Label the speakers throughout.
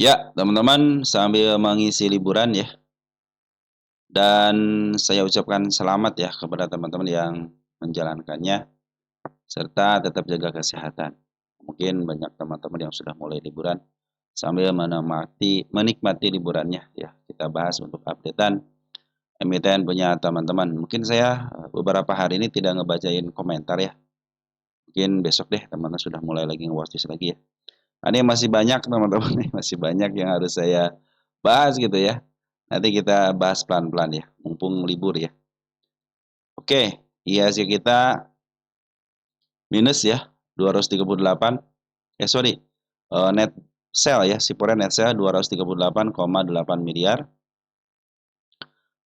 Speaker 1: Ya, teman-teman sambil mengisi liburan ya, dan saya ucapkan selamat ya kepada teman-teman yang menjalankannya, serta tetap jaga kesehatan. Mungkin banyak teman-teman yang sudah mulai liburan sambil menikmati liburannya ya. Kita bahas untuk updatean emiten punya teman-teman. Mungkin saya beberapa hari ini tidak ngebacain komentar ya. Mungkin besok deh teman-teman sudah mulai lagi nge lagi ya. Ini masih banyak teman-teman, masih banyak yang harus saya bahas gitu ya. Nanti kita bahas pelan-pelan ya, mumpung libur ya. Oke, IHSG kita minus ya, 238. Sorry, net sell ya, Sipore net sell 238,8 miliar.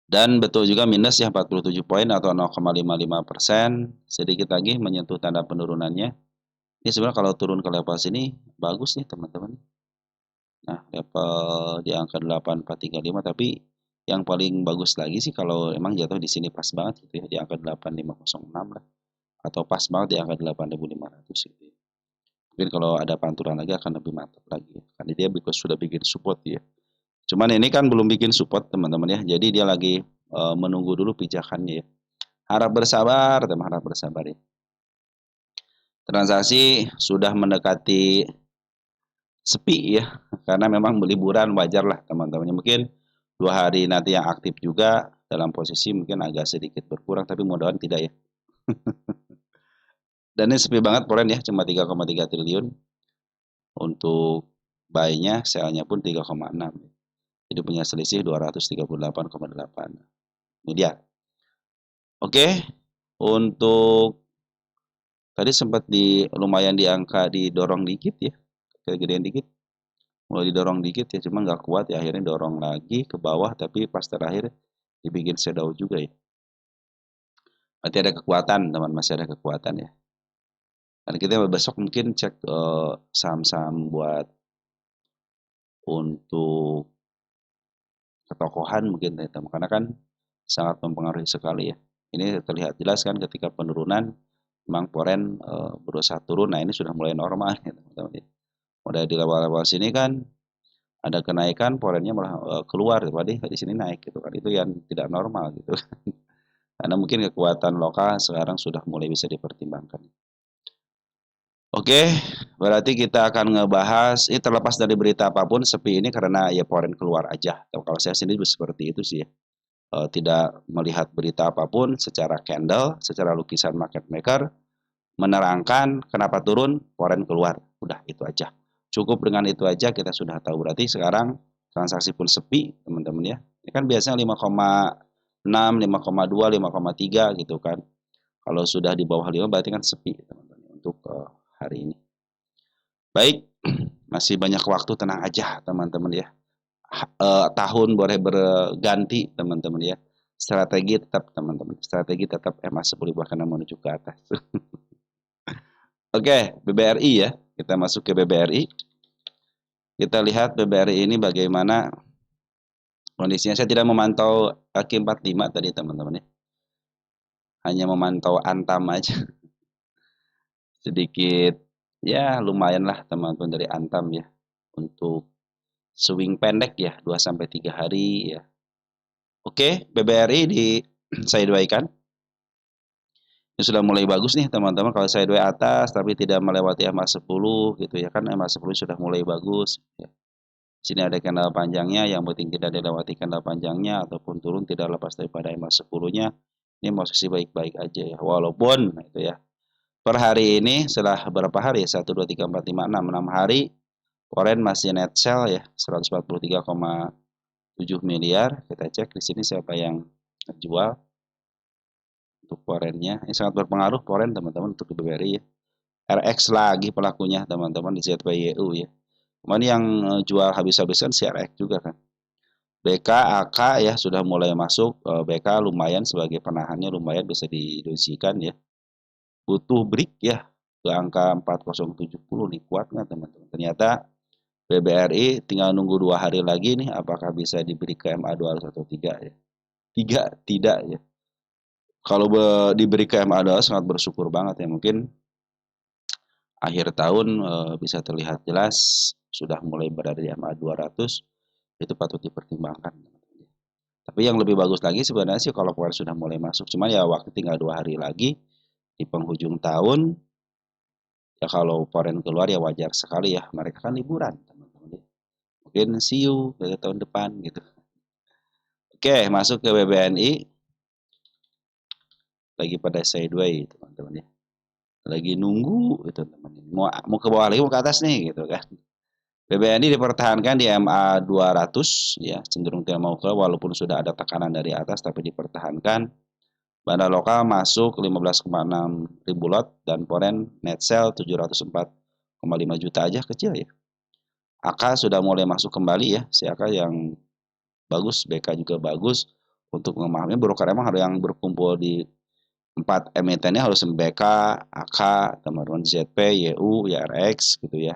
Speaker 1: Dan betul juga minus ya 47 poin atau 0,55%. Sedikit lagi menyentuh tanda penurunannya. Ini sebenarnya kalau turun ke level sini bagus nih teman-teman. Nah, level di angka 8435, tapi yang paling bagus lagi sih kalau emang jatuh di sini pas banget gitu ya, di angka 8506 lah. Atau pas banget di angka 8500 gitu ya. Mungkin kalau ada pantulan lagi akan lebih mantap lagi ya. Karena dia sudah bikin support ya. Cuman ini kan belum bikin support teman-teman ya. Jadi dia lagi menunggu dulu pijakannya ya. Harap bersabar, teman, harap bersabar ya. Transaksi sudah mendekati sepi ya, karena memang liburan wajar lah teman-teman. Mungkin 2 hari nanti yang aktif juga dalam posisi mungkin agak sedikit berkurang, tapi mudah-mudahan tidak ya. Dan ini sepi banget poren ya, cuma 3,3 triliun. Untuk buy-nya, sell-nya pun 3,6. Jadi punya selisih 238,8 miliar. Oke, untuk tadi sempat lumayan di angka didorong dikit ya, kegedean dikit. Mulai didorong dikit ya, cuma nggak kuat ya, akhirnya dorong lagi ke bawah, tapi pas terakhir dibikin shadow juga ya. Berarti ada kekuatan teman, masih ada kekuatan ya. Dan kita besok mungkin cek saham-saham buat untuk ketokohan mungkin ya teman, karena kan sangat mempengaruhi sekali ya. Ini terlihat jelas kan ketika penurunan memang poren berusaha turun. Nah ini sudah mulai normal ya teman-teman. Udah di level-level sini kan ada kenaikan, porennya malah keluar, tadi di sini naik gitu kan. Itu yang tidak normal gitu. Karena mungkin kekuatan lokal sekarang sudah mulai bisa dipertimbangkan. Oke, berarti kita akan ngebahas ini terlepas dari berita apapun, sepi ini karena ya poren keluar aja. Kalau saya sendiri seperti itu sih ya. Tidak melihat berita apapun secara candle, secara lukisan market maker, menerangkan kenapa turun, poren keluar. Udah itu aja. Cukup dengan itu aja kita sudah tahu. Berarti sekarang transaksi pun sepi, teman-teman ya. Ini kan biasanya 5,6, 5,2, 5,3 gitu kan. Kalau sudah di bawah 5 berarti kan sepi, teman-teman, untuk hari ini. Baik, masih banyak waktu, tenang aja, teman-teman ya. Tahun boleh berganti, teman-teman ya. Strategi tetap, teman-teman. Strategi tetap MA10 bahkan menuju ke atas. Oke, BBRI ya. Kita masuk ke BBRI. Kita lihat BBRI ini bagaimana kondisinya. Saya tidak memantau Q45 tadi teman-teman ya. Hanya memantau Antam aja. Sedikit ya lumayan lah teman-teman dari Antam ya. Untuk swing pendek ya, 2-3 hari ya. Oke, BBRI di sideways kan. Ini sudah mulai bagus nih teman-teman, kalau sideways atas tapi tidak melewati MA10 gitu ya kan, MA10 sudah mulai bagus ya. Sini ada candle panjangnya, yang penting tidak dilewati candle panjangnya ataupun turun tidak lepas daripada MA10-nya. Ini posisi baik-baik aja ya. Walaupun itu ya. Per hari ini setelah berapa hari ya? 1 2 3 4 5 6 6 hari Foreign masih net sell ya, 143,7 miliar. Kita cek di sini siapa yang jual untuk foreignnya. Ini sangat berpengaruh foreign teman-teman untuk BBRI ya. RX lagi pelakunya teman-teman di ZPYU ya. Kemarin yang jual habis-habisan CRX juga kan. BK, AK ya sudah mulai masuk. BK lumayan sebagai penahannya, lumayan bisa didozikan ya. Butuh break ya ke angka 4070 nih, kuat nggak teman-teman? Ternyata BBRI tinggal nunggu 2 hari lagi nih, apakah bisa diberi ke MA200 atau tidak ya. Tidak ya. Kalau diberi ke MA200 sangat bersyukur banget ya, mungkin akhir tahun bisa terlihat jelas sudah mulai berada di MA 200, itu patut dipertimbangkan. Tapi yang lebih bagus lagi sebenarnya sih kalau foreign sudah mulai masuk, cuman ya waktu tinggal 2 hari lagi di penghujung tahun, ya kalau foreign keluar ya wajar sekali ya, mereka kan liburan teman-teman ya. Mungkin see you ke tahun depan gitu. Oke, masuk ke BBNI, lagi pada sideways teman-teman ya. Lagi nunggu gitu teman-teman. Mau ke bawah lagi mau ke atas nih gitu kan. BBNI dipertahankan di MA 200 ya, cenderung tidak mau keluar walaupun sudah ada tekanan dari atas tapi dipertahankan. Bandar lokal masuk 15,6 ribu lot dan foreign net sell 704,5 juta aja, kecil ya. AK sudah mulai masuk kembali ya, si AK yang bagus, BK juga bagus. Untuk memahami broker emang harus yang berkumpul di 4 emitennya harus BK, AK, teman-teman ZP, YU, YRX gitu ya.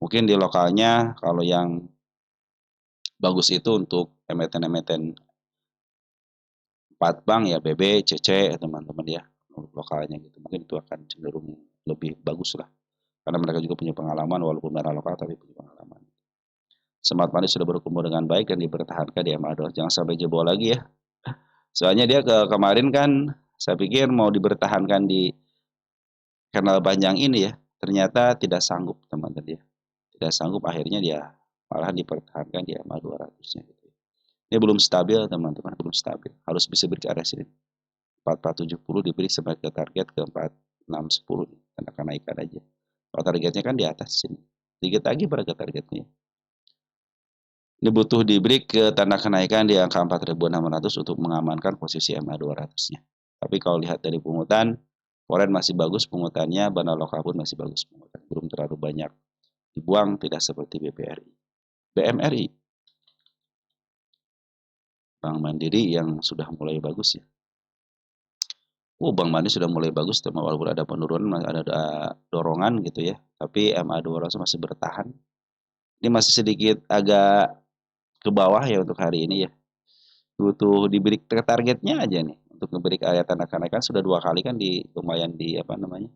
Speaker 1: Mungkin di lokalnya kalau yang bagus itu untuk emiten-emiten 4 bank ya, BB, CC teman-teman ya, lokalnya gitu. Mungkin itu akan cenderung lebih bagus lah. Karena mereka juga punya pengalaman walaupun dana lokal tapi punya pengalaman. Smart Money sudah berkumpul dengan baik dan dipertahankan di MA2. Jangan sampai jebol lagi ya. Soalnya dia kemarin kan saya pikir mau dipertahankan di kanal panjang ini ya. Ternyata tidak sanggup teman-teman ya. Tidak sanggup, akhirnya dia malah dipertahankan di MA 200-nya gitu. Ini belum stabil teman-teman, belum stabil. Harus bisa break area sini. 4470 diberi sebagai target ke 4610 nih, karena kenaikan aja. Kalau targetnya kan di atas sini. Sedikit lagi pada ke targetnya. Ini butuh diberi ke tanda kenaikan di angka 4600 untuk mengamankan posisi MA 200-nya. Tapi kalau lihat dari pungutan, foreign masih bagus pungutannya, bandar lokal pun masih bagus pungutan. Belum terlalu banyak dibuang, tidak seperti BPRI. BMRI, Bank Mandiri yang sudah mulai bagus ya. Bank Mandiri sudah mulai bagus, walaupun ada penurunan, ada dorongan gitu ya. Tapi MA 200 masih bertahan. Ini masih sedikit agak ke bawah ya untuk hari ini ya. Butuh diberi targetnya aja nih. Untuk memberi area tanda kenaikan sudah 2 kali kan lumayan di apa namanya?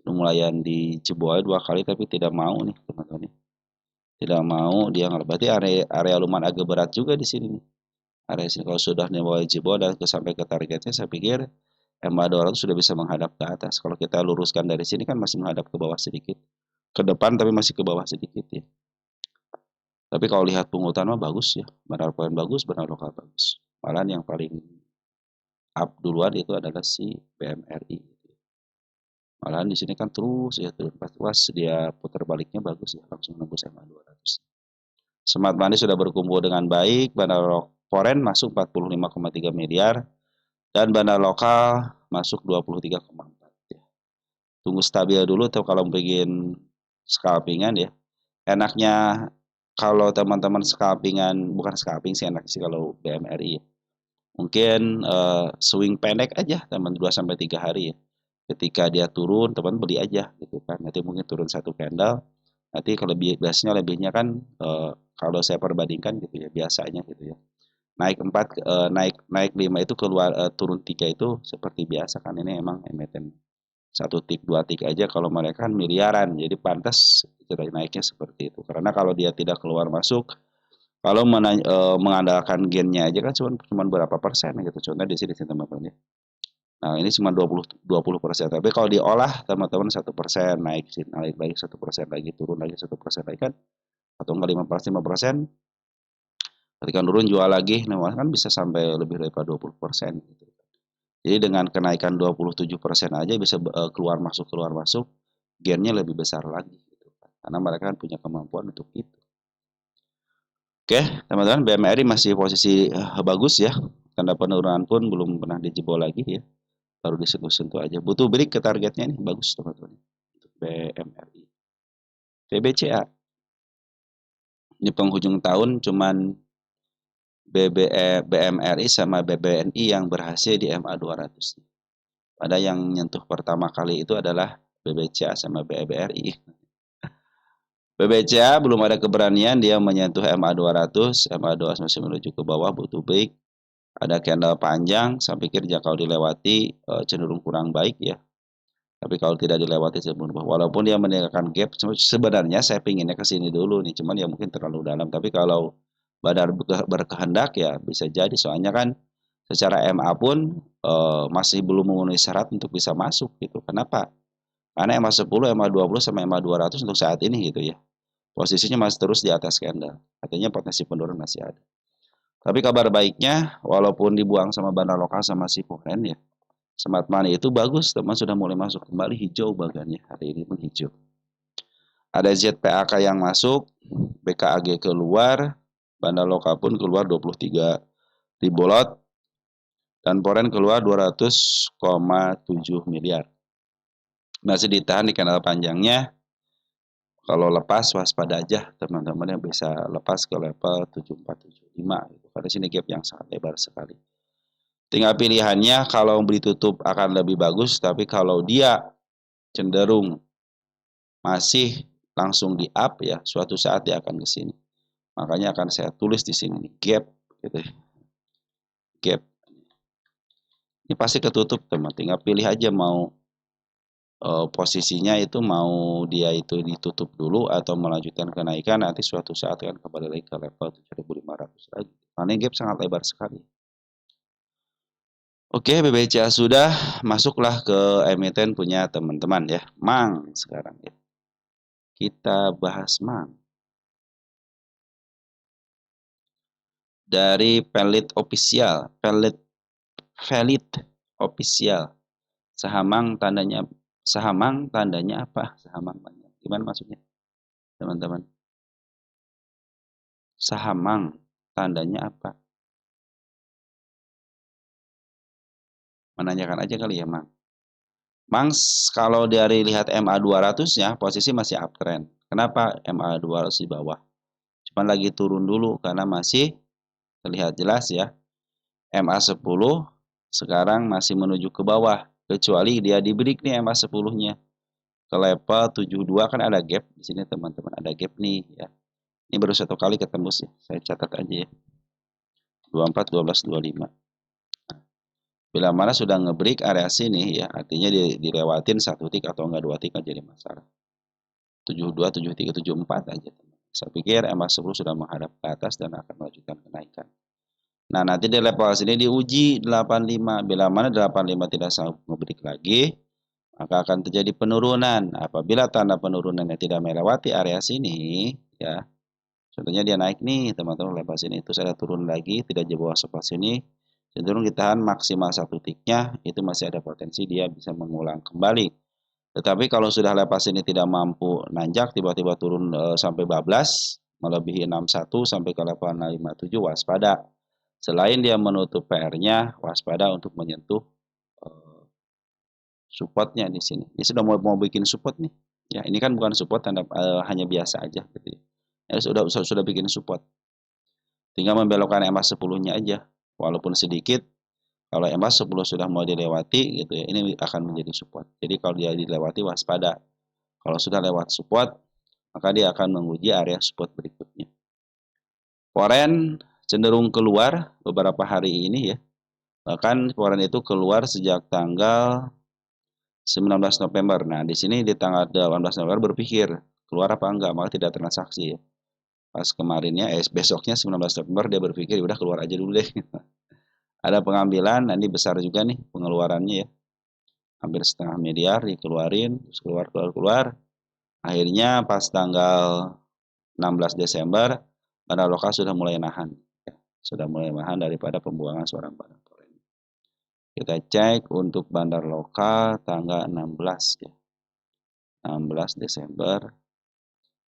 Speaker 1: Lumayan di jebol 2 kali tapi tidak mau nih teman-teman. Tidak mau dia, berarti area lumayan agak berat juga di sini nih. Area sini kalau sudah mulai jebol dan sampai ke targetnya, saya pikir MA 200 sudah bisa menghadap ke atas. Kalau kita luruskan dari sini kan masih menghadap ke bawah sedikit. Ke depan tapi masih ke bawah sedikit ya. Tapi kalau lihat pungutan mah bagus ya. Bandar poin bagus, bandar lokal bagus. Malahan yang paling up duluan itu adalah si BMRI. Malahan di sini kan terus ya turun pas dia putar baliknya bagus ya, langsung nembus MA 200. Smart Money sudah berkumpul dengan baik, bandar foreign masuk 45,3 miliar dan bandar lokal masuk 23,4 ya. Tunggu stabil dulu tuh kalau bikin scalpingan ya. Enaknya kalau teman-teman scalpingan, bukan scalping sih, enak sih kalau BMRI ya. Mungkin swing pendek aja teman 2 sampai 3 hari ya. Ketika dia turun, teman beli aja gitu kan. Nanti mungkin turun satu candle. Nanti kalau biasanya lebihnya kan kalau saya perbandingkan gitu ya, biasanya gitu ya. Naik 4 naik 5 itu keluar turun 3 itu seperti biasa kan, ini emang emiten 1 tik 2 tik aja, kalau mereka kan miliaran. Jadi pantas naiknya seperti itu. Karena kalau dia tidak keluar masuk, kalau mengandalkan gennya aja kan cuma berapa persen gitu. Contohnya di sini teman-teman ya. Nah, ini cuma 20%. Tapi kalau diolah teman-teman 1% naik lagi 1% lagi, turun lagi 1% lagi kan, atau enggak 5%. Ketika turun jual lagi, nah kan bisa sampai lebih daripada 20% gitu. Jadi dengan kenaikan 27% aja bisa keluar masuk, gennya lebih besar lagi gitu. Karena mereka kan punya kemampuan untuk itu. Oke, teman-teman, BMRI masih posisi bagus ya. Tanda penurunan pun belum pernah dijebol lagi ya. Baru disentuh-sentuh aja. Butuh break ke targetnya nih, bagus teman-teman. Untuk BMRI. BBCA. Di penghujung tahun cuman BMRI sama BBNI yang berhasil di MA 200. Pada yang nyentuh pertama kali itu adalah BBCA sama BBRI. BBCA belum ada keberanian dia menyentuh MA 200, MA 200 masih menuju ke bawah, butuh break. Ada candle panjang, saya pikir jika kalau dilewati cenderung kurang baik ya. Tapi kalau tidak dilewati sebelum walaupun dia meninggalkan gap, sebenarnya saya pinginnya ke sini dulu nih, cuman ya mungkin terlalu dalam. Tapi kalau Badar berkehendak ya bisa jadi, soalnya kan secara MA pun masih belum memenuhi syarat untuk bisa masuk gitu. Kenapa? Karena MA 10, MA 20 sama MA 200 untuk saat ini gitu ya. Posisinya masih terus di atas candle. Artinya potensi penurunan masih ada. Tapi kabar baiknya, walaupun dibuang sama bandar lokal sama si Poren ya, smart money itu bagus, teman sudah mulai masuk kembali hijau bagannya hari ini menghijau. Ada ZPAK yang masuk, BKAG keluar, bandar lokal pun keluar 23 ribu lot, dan Poren keluar 200,7 miliar. Masih ditahan di kanal panjangnya. Kalau lepas waspada aja teman-teman yang bisa lepas ke level 7475 gitu. Pada sini gap yang sangat lebar sekali. Tinggal pilihannya kalau beli tutup akan lebih bagus, tapi kalau dia cenderung masih langsung di up ya, suatu saat dia akan ke sini. Makanya akan saya tulis di sini gap gitu. Gap. Ini pasti ketutup teman, tinggal pilih aja mau posisinya itu mau dia itu ditutup dulu atau melanjutkan kenaikan, nanti suatu saat akan kembali lagi ke level 7.500 lagi. Karena gap sangat lebar sekali. Oke, BBCA sudah, masuklah ke emiten punya teman-teman ya. Mang sekarang ya. Kita bahas Mang. Dari Pelit Official, Pelit Official. Sahamang tandanya apa? Sahamang banyak. Gimana maksudnya, teman-teman? Sahamang tandanya apa? Menanyakan aja kali ya, Mang. Mang, kalau dari lihat MA 200-nya posisi masih uptrend. Kenapa MA 200 di bawah? Cuman lagi turun dulu karena masih terlihat jelas ya. MA 10 sekarang masih menuju ke bawah. Kecuali dia di break nih MA 10-nya. Ke level 72 kan ada gap di sini teman-teman, ada gap nih ya. Ini baru satu kali ketembus ya. Saya catat aja ya. 24, 12, 25. Bila mana sudah ngebreak area sini ya, artinya dilewatin satu tik atau enggak dua tik kan jadi masalah. 72, 73, 74 aja. Saya pikir MA 10 sudah menghadap ke atas dan akan melanjutkan kenaikan. Nah, nanti di level sini diuji 85. Bila mana 85 tidak sanggup ngebreak lagi, maka akan terjadi penurunan. Apabila tanda penurunannya tidak melewati area sini, ya, contohnya dia naik nih, teman-teman, level sini, itu saya turun lagi, tidak di bawah sebelah sini, cenderung ditahan maksimal satu tiknya, itu masih ada potensi dia bisa mengulang kembali. Tetapi kalau sudah lepas ini tidak mampu nanjak, tiba-tiba turun sampai bablas, melebihi 61 sampai ke level 657, waspada. Selain dia menutup PR-nya, waspada untuk menyentuh supportnya di sini. Ini sudah mau bikin support nih. Ya, ini kan bukan support, hanya biasa aja gitu ya. Ya sudah bikin support. Tinggal membelokkan EMA 10-nya aja. Walaupun sedikit, kalau EMA 10 sudah mau dilewati gitu ya, ini akan menjadi support. Jadi kalau dia dilewati waspada. Kalau sudah lewat support, maka dia akan menguji area support berikutnya. Foreign cenderung keluar beberapa hari ini ya. Bahkan foreign itu keluar sejak tanggal 19 November. Nah, di sini di tanggal 18 November berpikir keluar apa enggak, maka tidak transaksi ya. Pas kemarinnya, besoknya 19 November dia berpikir udah keluar aja dulu deh. Ada pengambilan, nanti besar juga nih pengeluarannya ya. Hampir setengah miliar dikeluarin, terus keluar. Akhirnya pas tanggal 16 Desember, bandar lokal sudah mulai nahan. Ya. Sudah mulai nahan daripada pembuangan seorang bandar foreign. Kita cek untuk bandar lokal tanggal 16 ya. 16 Desember.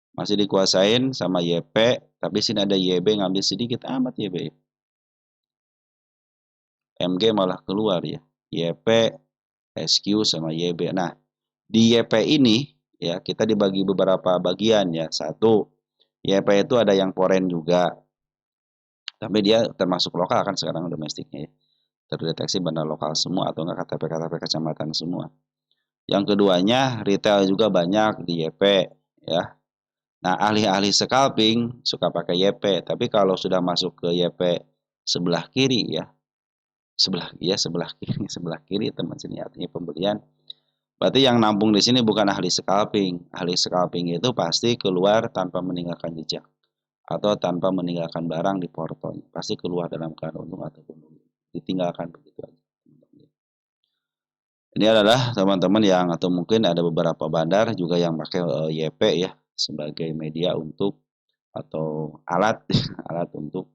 Speaker 1: Masih dikuasain sama YP, tapi sini ada YB ngambil sedikit amat YB. MG malah keluar ya. YP, SQ sama YB. Nah, di YP ini ya kita dibagi beberapa bagian ya. Satu, YP itu ada yang foreign juga. Tapi dia termasuk lokal kan sekarang domestiknya ya. Terdeteksi bandar lokal semua atau enggak KTP kecamatan semua. Yang keduanya retail juga banyak di YP ya. Nah, ahli-ahli scalping suka pakai YP, tapi kalau sudah masuk ke YP sebelah kiri ya, sebelah kiri teman sini artinya pembelian, Berarti yang nampung di sini bukan ahli scalping. Ahli scalping itu pasti keluar tanpa meninggalkan jejak atau tanpa meninggalkan barang di portonya. Pasti keluar dalam keadaan untung ataupun rugi. Ditinggalkan begitu aja. Ini adalah teman-teman yang atau mungkin ada beberapa bandar juga yang pakai YP ya sebagai media untuk atau alat alat untuk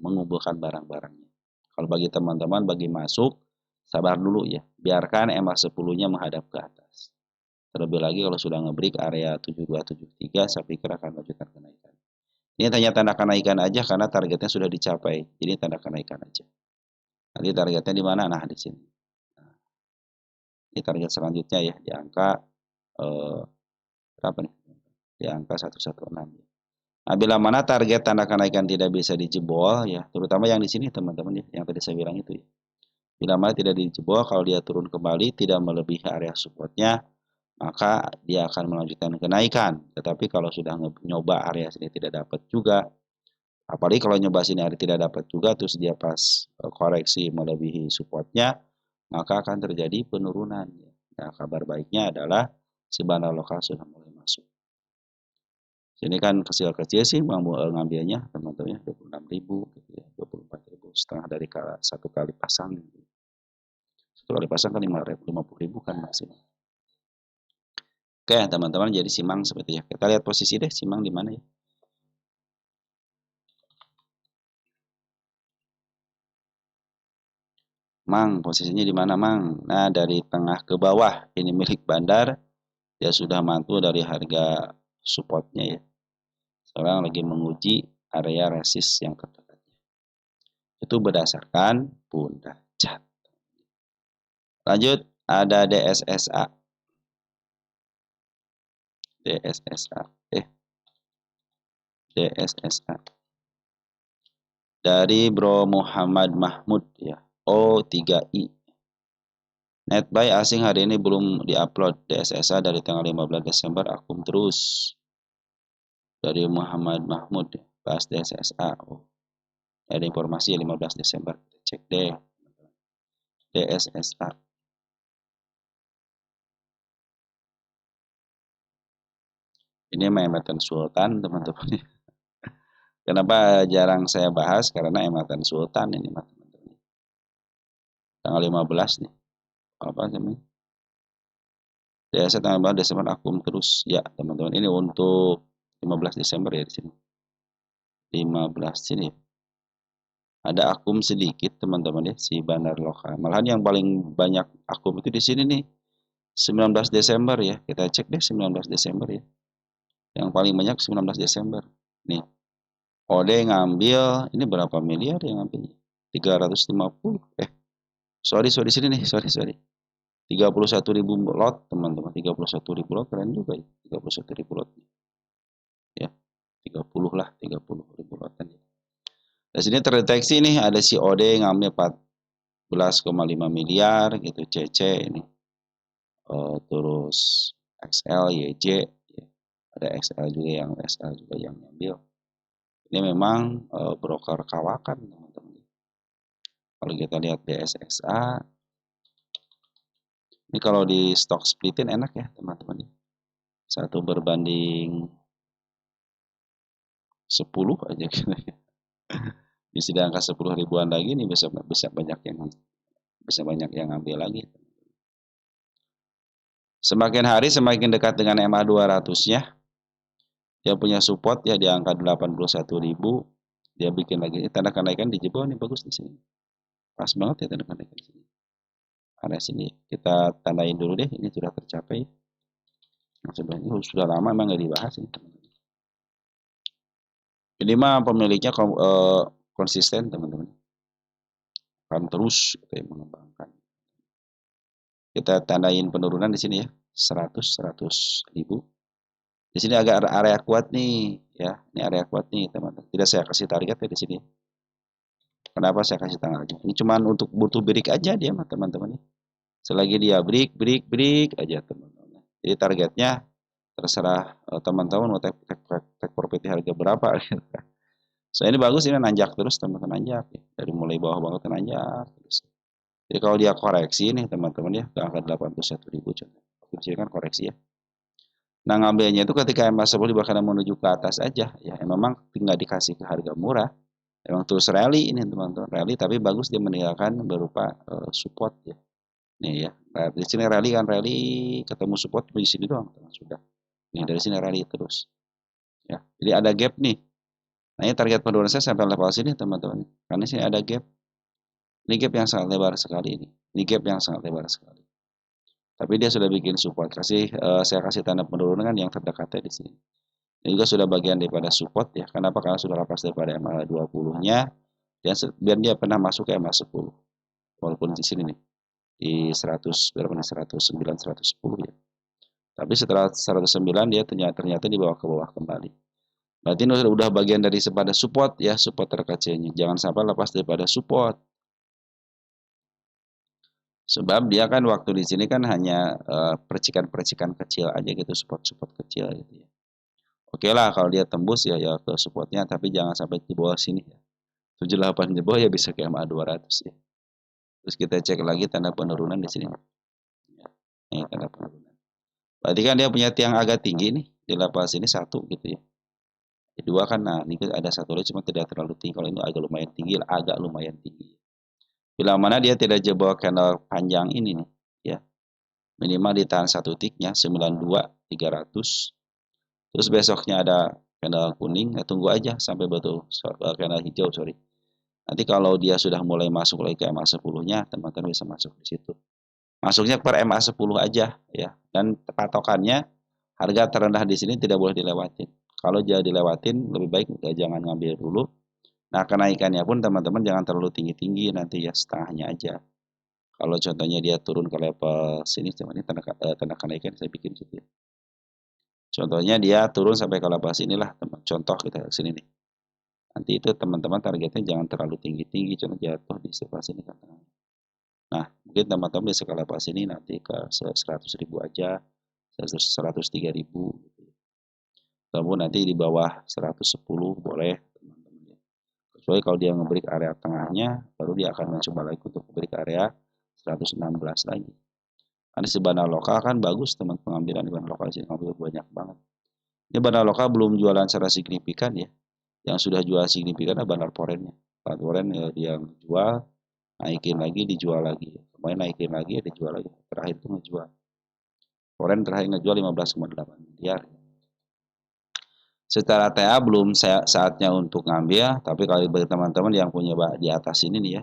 Speaker 1: mengumpulkan barang-barangnya. Kalau bagi teman-teman bagi masuk sabar dulu ya. Biarkan MA 10-nya menghadap ke atas. Terlebih lagi kalau sudah ngebreak area 7273 saya pikir akan lanjutkan kenaikan. Ini hanya tanda kenaikan aja karena targetnya sudah dicapai. Jadi tanda kenaikan aja. Nanti targetnya di mana? Nah, di sini. Ini target selanjutnya ya di angka berapa nih? Di angka 116 ya. Nah, bila mana target tanda kenaikan tidak bisa dijebol ya, terutama yang di sini teman-teman ya, yang tadi saya bilang itu ya. Bila mana tidak dijebol, kalau dia turun kembali tidak melebihi area supportnya, maka dia akan melanjutkan kenaikan. Tetapi kalau sudah nyoba area sini tidak dapat juga, apalagi kalau nyoba sini area tidak dapat juga, terus dia pas koreksi melebihi supportnya, maka akan terjadi penurunan. Nah, kabar baiknya adalah si bandar lokal sudah mulai masuk. Sini kan kecil-kecil sih ngambilnya teman-teman ya 26.000 gitu ya, 24.000 setengah dari satu kali pasang. Satu kali pasang kan 50.000 kan maksimal. Oke, teman-teman jadi simang seperti ya. Kita lihat posisi deh simang di mana ya. Mang, posisinya di mana, Mang? Nah, dari tengah ke bawah ini milik bandar, dia sudah mantul dari harga supportnya ya. Sekarang lagi menguji area resist yang terdekatnya. Itu berdasarkan pundak cat. Lanjut, ada DSSA. DSSA. DSSA. Dari Bro Muhammad Mahmud ya. O3I. Netbuy asing hari ini belum diupload. DSSA dari tanggal 15 Desember akum terus. Dari Muhammad Mahmud bahas DSSA. Oh, ada informasi 15 Desember. Cek deh. DSSA. Ini Ematan Sultan teman-teman. Kenapa jarang saya bahas? Karena Ematan Sultan ini teman-teman. Tanggal 15 nih. Apa namanya? DSSA tanggal 15 Desember akum terus. Ya teman-teman. Ini untuk 15 Desember ya di sini. 15 sini. Ada akum sedikit teman-teman ya si bandar lokal. Malahan yang paling banyak akum itu di sini nih. 19 Desember ya. Kita cek deh 19 Desember ya. Yang paling banyak 19 Desember. Nih. Ode ngambil ini berapa miliar yang ngambilnya? 350. Sorry sini nih. Sorry. 31.000 lot teman-teman. 31.000 lot keren juga ya. 31.000 lot. Ya. 30 lah. 30.000 lot kan ya. Di sini terdeteksi nih ada si Ode ngambil 14,5 miliar gitu CC ini. Terus XL, YJ, ya. Ada XL juga yang SL juga yang ngambil. Ini memang broker kawakan teman-teman. Kalau kita lihat DSXA, ini kalau di stock splitin enak ya teman-teman. Satu berbanding 10 aja gitu ya. Bisa di angka 10 ribuan lagi nih bisa banyak yang ngambil lagi. Semakin hari semakin dekat dengan MA 200-nya. Dia punya support ya di angka 81.000. Dia bikin lagi tanda kenaikan di jebol nih bagus di sini. Pas banget ya tanda kenaikan di sini. Area sini kita tandain dulu deh ini sudah tercapai. Yang sebenarnya sudah lama memang nggak dibahas ini teman-teman. Ini mah pemiliknya konsisten teman-teman. Akan terus kayak mengembangkan. Kita tandain penurunan di sini ya 100 ribu. Di sini agak area kuat nih ya. Ini area kuat nih teman-teman. Tidak saya kasih target ya di sini. Kenapa saya kasih tanggalnya? Ini cuma untuk butuh break aja dia teman-teman. Selagi dia break aja teman-teman. Jadi targetnya terserah teman-teman mau take profit harga berapa. So ini bagus ini nanjak terus teman-teman nanjak ya. Dari mulai bawah banget nanjak terus. Jadi kalau dia koreksi nih teman-teman ya, ke angka 81.000 contoh. Di sini kan koreksi ya. Nah, ngambilnya itu ketika MA10 bahkan menuju ke atas aja ya. Memang tinggal dikasih ke harga murah. Emang terus rally ini teman-teman, rally tapi bagus dia meninggalkan berupa support ya. Nih ya, nah, di sini rally kan rally ketemu support di sini doang teman, sudah. Nih dari sini rally terus ya. Jadi ada gap nih. Nah, ini target penurunan saya sampai level sini teman-teman. Karena sini ada gap. Ini gap yang sangat lebar sekali ini. Ini gap yang sangat lebar sekali. Tapi dia sudah bikin support. Saya kasih tanda penurunan kan yang terdekatnya di sini. Ini juga sudah bagian daripada support ya. Kenapa? Karena sudah lepas daripada MA20-nya. Dan dia pernah masuk ke MA10. Walaupun di sini nih. Di 100 berapa nih? 109, 110 ya. Tapi setelah 109 dia ternyata dibawa ke bawah kembali. Berarti ini udah bagian dari sepada support ya, support terkecilnya. Jangan sampai lepas daripada support. Sebab dia kan waktu di sini kan hanya percikan-percikan kecil aja gitu, support-support kecil gitu ya. Oke lah kalau dia tembus ya ke supportnya, tapi jangan sampai di bawah sini ya. 78 di bawah ya bisa ke MA 200 ya. Terus kita cek lagi tanda penurunan di sini. Ya, ini tanda penurunan. Berarti kan dia punya tiang agak tinggi nih di level sini satu gitu ya. Kedua kan, nah ini ada satu lagi cuma tidak terlalu tinggi. Kalau ini agak lumayan tinggi. Bila mana dia tidak jebol candle panjang ini nih, ya minimal ditahan satu tiknya 92.300. Terus besoknya ada candle kuning, ya tunggu aja sampai betul candle hijau, sorry. Nanti kalau dia sudah mulai masuk lagi ke MA10-nya, teman-teman bisa masuk di situ. Masuknya per MA10 aja ya. Dan patokannya harga terendah di sini tidak boleh dilewatin. Kalau dia dilewatin, lebih baik jangan ngambil dulu. Nah, kenaikannya pun teman-teman jangan terlalu tinggi-tinggi, nanti ya setengahnya aja. Kalau contohnya dia turun ke level sini, ini tanda kenaikan saya bikin situ ya. Contohnya dia turun sampai ke level sinilah, teman. Contoh kita ke sini nih. Nanti itu teman-teman targetnya jangan terlalu tinggi-tinggi, contoh jatuh di sebelah sini kan. Nah, mungkin teman-teman bisa ke level sini nanti ke 100.000 aja, 103.000 gitu. Kemudian nanti di bawah 110 boleh teman-teman ya. Kecuali kalau dia ngebreak area tengahnya, baru dia akan mencoba lagi untuk ngebreak area 116 lagi. Karena si bandar lokal kan bagus teman, pengambilan di bandar lokal sih ngambil banyak banget. Ini bandar lokal belum jualan secara signifikan ya. Yang sudah jual signifikan adalah bandar forennya. Bandar foren ya, dia jual, naikin lagi, dijual lagi. Kemarin naikin lagi, dijual lagi. Terakhir itu ngejual. Foren terakhir ngejual 15,8 miliar. Secara TA belum saatnya untuk ngambil, tapi kalau bagi teman-teman yang punya di atas ini nih ya,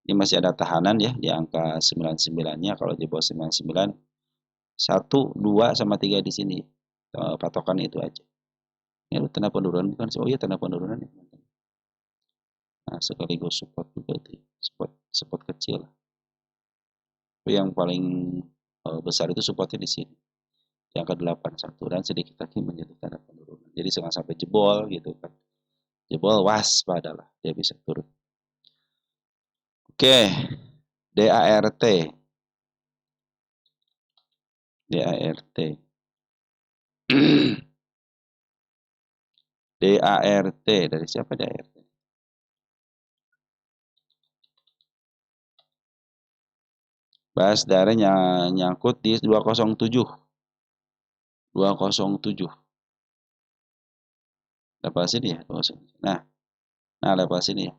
Speaker 1: ini masih ada tahanan ya di angka 99-nya. Kalau di bawah 99, 1, 2, sama 3 di sini. Patokan itu aja. Ini tanda penurunan bukan sih? Oh iya tanda penurunan ya. Nah, sekaligus support juga itu. Support kecil. Tapi yang paling besar itu supportnya di sini. Yang ke 81 dan sedikit lagi menjadi tanda penurunan. Jadi jangan sampai jebol gitu kan. Jebol waspadalah dia bisa turun. Oke, DART. DART. DART dari siapa DART? Bahas darahnya nyangkut di 207. 207. Level sini ya, 207. Nah level sini ya.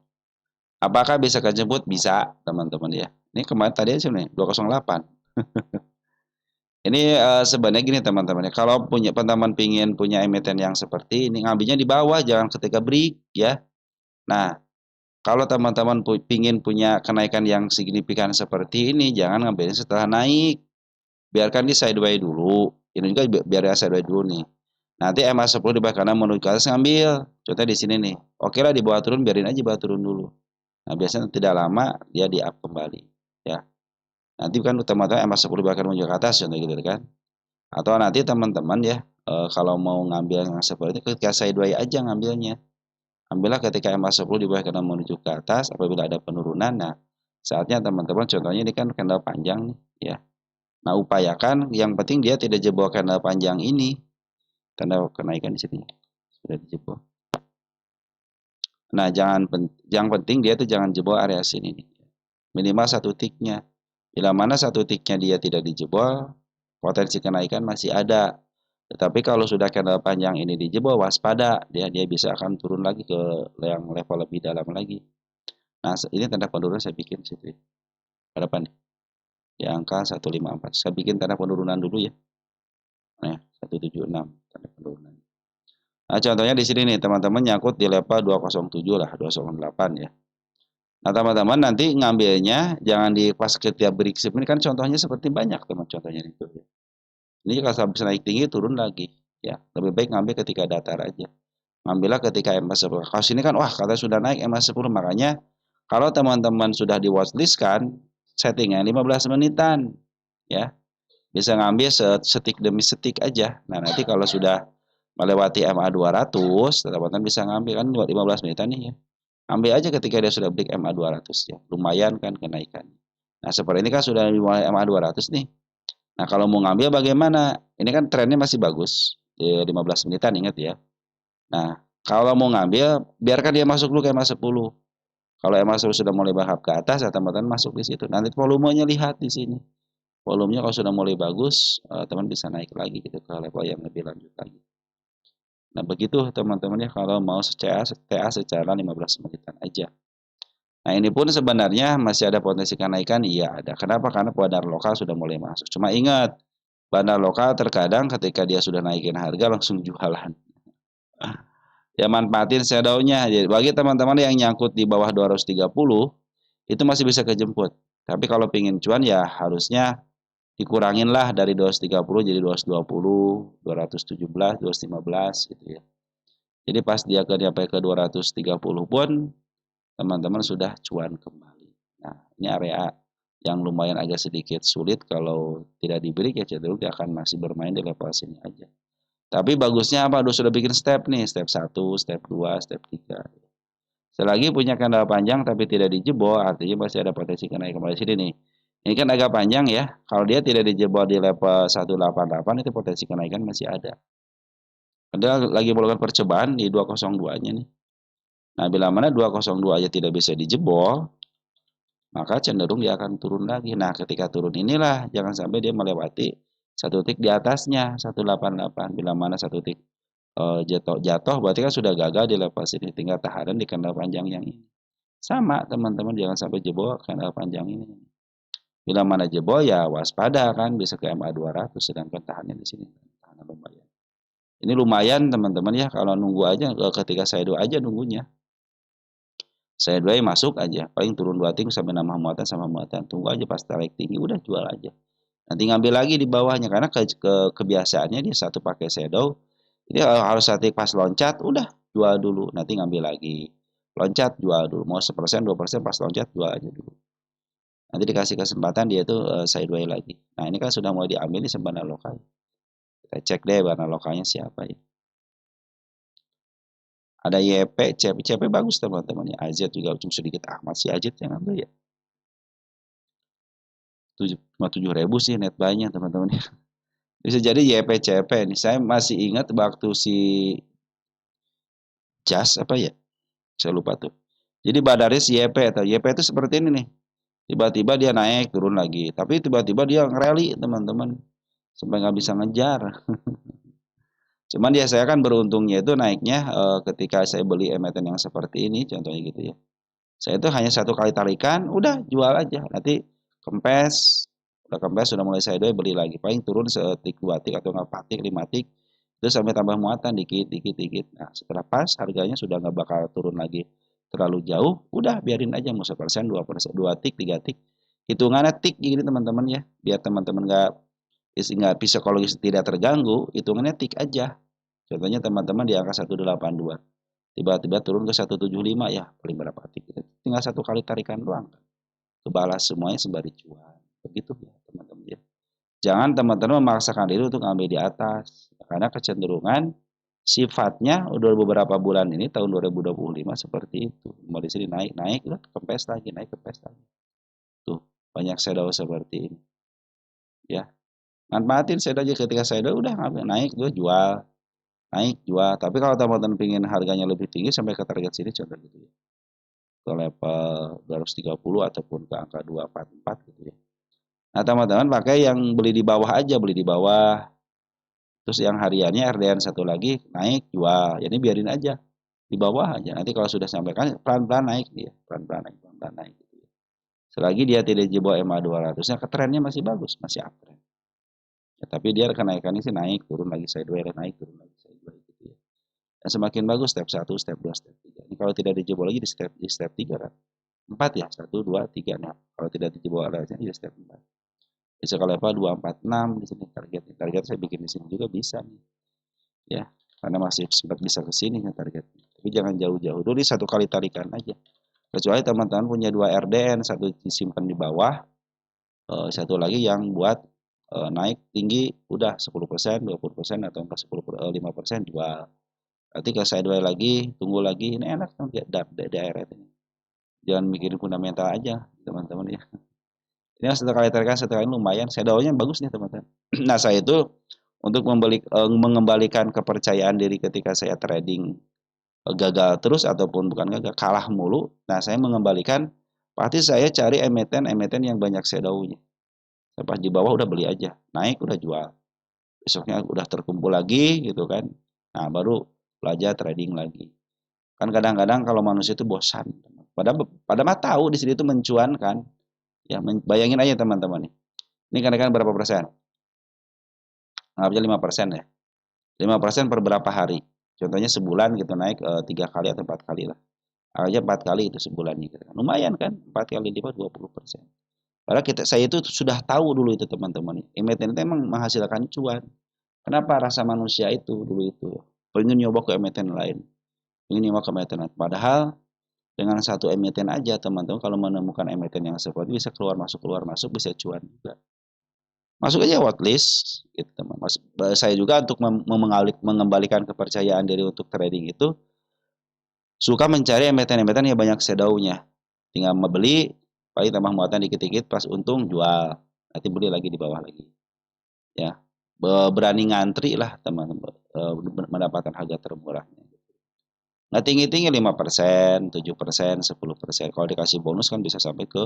Speaker 1: Apakah bisa kejebut? Bisa, teman-teman ya. Ini kemarin tadi aja nih, 208. Ini sebenarnya gini teman-teman ya. Kalau punya teman-teman pingin punya emiten yang seperti ini, ngambilnya di bawah, jangan ketika break ya. Nah, kalau teman-teman pingin punya kenaikan yang signifikan seperti ini, jangan ngambilnya setelah naik. Biarkan di sideways dulu. Ini juga biar ya sideways dulu nih. Nanti MA10 di bawah kanan menuju ke atas ngambil. Contohnya di sini nih. Oke lah di bawah turun, biarin aja bawah turun dulu. Nah, biasanya tidak lama dia di up kembali. Ya. Nanti kan teman-teman MA10 bahkan menuju ke atas contoh gitu kan. Atau nanti teman-teman ya kalau mau ngambil yang seperti itu ketika sideways aja ngambilnya. Ambillah ketika MA10 di bawah kanan menuju ke atas apabila ada penurunan. Nah, saatnya teman-teman contohnya ini kan candle panjang nih ya. Nah, upayakan yang penting dia tidak jebol candle panjang ini. Tanda kenaikan di sini sudah dijebol. Nah, yang penting dia tuh jangan jebol area sini nih. minimal satu tiknya. Bila mana satu tiknya dia tidak dijebol, potensi kenaikan masih ada. Tetapi kalau sudah candle panjang ini dijebol, waspada, dia bisa akan turun lagi ke yang level lebih dalam lagi. Nah, ini tanda penurunan saya bikin situ ya. Berapa nih? Di angka 154. Saya bikin tanda penurunan dulu ya. Nah, 176 tanda penurunan. Nah, contohnya di sini nih, teman-teman nyangkut di level 207 lah, 208 ya. Nah, teman-teman nanti ngambilnya jangan di pas setiap break ini kan contohnya seperti banyak teman contohnya itu. Ini kalau habis naik tinggi turun lagi ya. Lebih baik ngambil ketika datar aja. Ngambillah ketika MA10. Kalau sini kan wah kata sudah naik MA10 makanya kalau teman-teman sudah di watchlist kan settingnya 15 menitan ya. Bisa ngambil setik demi setik aja. Nah, nanti kalau sudah melewati MA 200, teman-teman bisa ngambil kan 15 menitan nih ya. Ambil aja ketika dia sudah break MA 200 ya. Lumayan kan kenaikan. Nah, seperti ini kan sudah mulai MA 200 nih. Nah, kalau mau ngambil bagaimana? Ini kan trennya masih bagus. Di 15 menitan ingat ya. Nah, kalau mau ngambil, biarkan dia masuk dulu ke MA 10. Kalau MA 10 sudah mulai bahap ke atas, ya teman-teman masuk di situ. Nanti volumenya lihat di sini. Volumenya kalau sudah mulai bagus, teman bisa naik lagi gitu ke level yang lebih lanjut lagi. Nah, begitu teman-teman ya kalau mau TA secara 15 menitan aja. Nah, ini pun sebenarnya masih ada potensi kenaikan, iya ada. Kenapa? Karena bandar lokal sudah mulai masuk. Cuma ingat, bandar lokal terkadang ketika dia sudah naikin harga langsung jualan. Ya manfaatin shadow-nya. Jadi bagi teman-teman yang nyangkut di bawah 230, itu masih bisa kejemput. Tapi kalau pingin cuan ya harusnya dikurangin lah dari 230 jadi 220, 217, 215 gitu ya. Jadi pas dia sampai ke 230 pun teman-teman sudah cuan kembali. Nah, ini area yang lumayan agak sedikit sulit kalau tidak diberi ya cenderung dia akan masih bermain di level sini aja. Tapi bagusnya apa? Udah sudah bikin step nih, step 1, step 2, step 3. Selagi punya candle panjang tapi tidak dijebol, artinya masih ada potensi kenaikan kembali sini nih. Ini kan agak panjang ya. Kalau dia tidak dijebol di level 188 itu potensi kenaikan masih ada. Padahal lagi melakukan percobaan di 202-nya nih. Nah, bila mana 202 aja tidak bisa dijebol, maka cenderung dia akan turun lagi. Nah, ketika turun inilah jangan sampai dia melewati satu titik di atasnya 188. Bila mana satu titik jatuh berarti kan sudah gagal di level sini, tinggal tahanan di candle panjang yang ini. Sama teman-teman jangan sampai jebol candle panjang ini. Bila mana jebol ya waspada kan bisa ke MA 200 sedangkan tahannya di sini tahanan lumayan. Ini lumayan teman-teman ya kalau nunggu aja ketika saya doa aja nunggunya. Saya doain masuk aja, paling turun 2 ting sampai nambah muatan sama muatan. Tunggu aja pas tarik tinggi udah jual aja. Nanti ngambil lagi di bawahnya karena kebiasaannya dia satu pakai shadow. Ini harus statik pas loncat udah jual dulu, nanti ngambil lagi. Loncat jual dulu. Mau 1%, 2% pas loncat jual aja dulu. Nanti dikasih kesempatan dia tuh sideways lagi. Nah, ini kan sudah mulai diambil di bandar lokal. Kita cek deh bandar lokalnya siapa ya. Ada YP, CP bagus teman-teman ya. AZ juga cuma sedikit masih AZ yang ambil ya. 7 ribu sih net buy-nya teman-teman ya. Bisa jadi YP CP nih. Saya masih ingat waktu si Jas apa ya? Saya lupa tuh. Jadi Badaris YP atau YP itu seperti ini nih. Tiba-tiba dia naik turun lagi. Tapi tiba-tiba dia ngerally teman-teman. Sampai nggak bisa ngejar. Cuman dia saya kan beruntungnya itu naiknya ketika saya beli emiten yang seperti ini contohnya gitu ya. Saya itu hanya satu kali tarikan, udah jual aja. Nanti kempes, udah kempes sudah mulai saya beli lagi. Paling turun setik 2 tik atau nggak 4 tik 5 tik. Terus sampai tambah muatan dikit dikit dikit. Nah setelah pas harganya sudah nggak bakal turun lagi terlalu jauh, udah biarin aja mau 1%, 2%, 2 tik, 3 tik. Hitungannya tik gini teman-teman ya, biar teman-teman nggak psikologis tidak terganggu, hitungannya tik aja. Contohnya teman-teman di angka 182, tiba-tiba turun ke 175 ya, paling berapa tik. Tinggal satu kali tarikan doang. Kebalas semuanya sembari cuan. Begitu ya teman-teman ya. Jangan teman-teman memaksakan diri untuk ngambil di atas. Karena kecenderungan sifatnya udah beberapa bulan ini tahun 2025 seperti itu. Mau di sini naik, udah kempes lagi, naik kempes lagi. Tuh, banyak shadow seperti ini. Ya. Manfaatin shadow aja ketika shadow udah ngambil naik, gue jual. Naik jual. Tapi kalau teman-teman pingin harganya lebih tinggi sampai ke target sini contoh gitu ya. ke level 230 ataupun ke angka 244 gitu ya. Nah, teman-teman pakai yang beli di bawah aja, beli di bawah. Terus yang hariannya RDN satu lagi naik jual. Jadi biarin aja di bawah aja. Nanti kalau sudah sampai kan pelan-pelan naik dia, pelan-pelan naik gitu ya. Selagi dia tidak di bawah MA 200-nya, trennya masih bagus, masih uptrend. Ya, tapi dia kenaikannya sih naik, turun lagi sideways, naik, turun lagi sideways gitu ya. Dan semakin bagus step 1, step 2, step 3. Ini kalau tidak dijebol lagi di step 3 kan. 4 ya, 1, 2, 3. Nah, kalau tidak dijebol lagi di step 4. Bisa kalau apa 246 di sini targetnya. Target saya bikin di sini juga bisa nih. Ya, karena masih sempat bisa ke sini ya targetnya. Tapi jangan jauh-jauh dulu, satu kali tarikan aja. Kecuali teman-teman punya 2 RDN, satu disimpan di bawah, satu lagi yang buat naik tinggi udah 10%, 20% atau enggak 5% jual. Nanti ke sideways lagi, tunggu lagi. Ini enak kan daerah ini. Jangan mikirin fundamental aja, teman-teman ya. Ini satu kali tarikan, satu kali lumayan. Shadownya bagus nih, teman-teman. Nah, saya itu untuk mengembalikan kepercayaan diri ketika saya trading gagal terus ataupun bukan gagal, kalah mulu. Nah, saya mengembalikan, pasti saya cari emiten yang banyak shadownya. Pas di bawah udah beli aja, naik udah jual. Besoknya udah terkumpul lagi gitu kan. Nah, baru belajar trading lagi. Kan kadang-kadang kalau manusia itu bosan. Pada mah tahu di sini itu mencuankan. Ya, bayangin aja teman-teman nih. Ini kenaikan berapa persen? Anggapnya 5% ya. 5% per berapa hari? Contohnya sebulan gitu naik 3 kali atau 4 kali lah. Aja 4 kali itu sebulannya gitu kan. Lumayan kan? 4 kali lipat 20%. Padahal saya itu sudah tahu dulu itu teman-teman. Emiten itu emang menghasilkan cuan. Kenapa rasa manusia itu dulu itu pengen nyoba ke emiten lain, pengen nyoba ke emiten lain. Padahal dengan satu emiten aja teman-teman kalau menemukan emiten yang seperti bisa keluar masuk bisa cuan juga. Masuk aja watchlist gitu teman. Saya juga untuk mengembalikan kepercayaan diri untuk trading itu suka mencari emiten-emiten yang banyak shadownya. Tinggal membeli, paling tambah muatan dikit-dikit, pas untung jual. Nanti beli lagi di bawah lagi. Ya, berani ngantri lah teman-teman, mendapatkan harga termurahnya. Nah, tinggi-tinggi 5%, 7%, 10%. Kalau dikasih bonus kan bisa sampai ke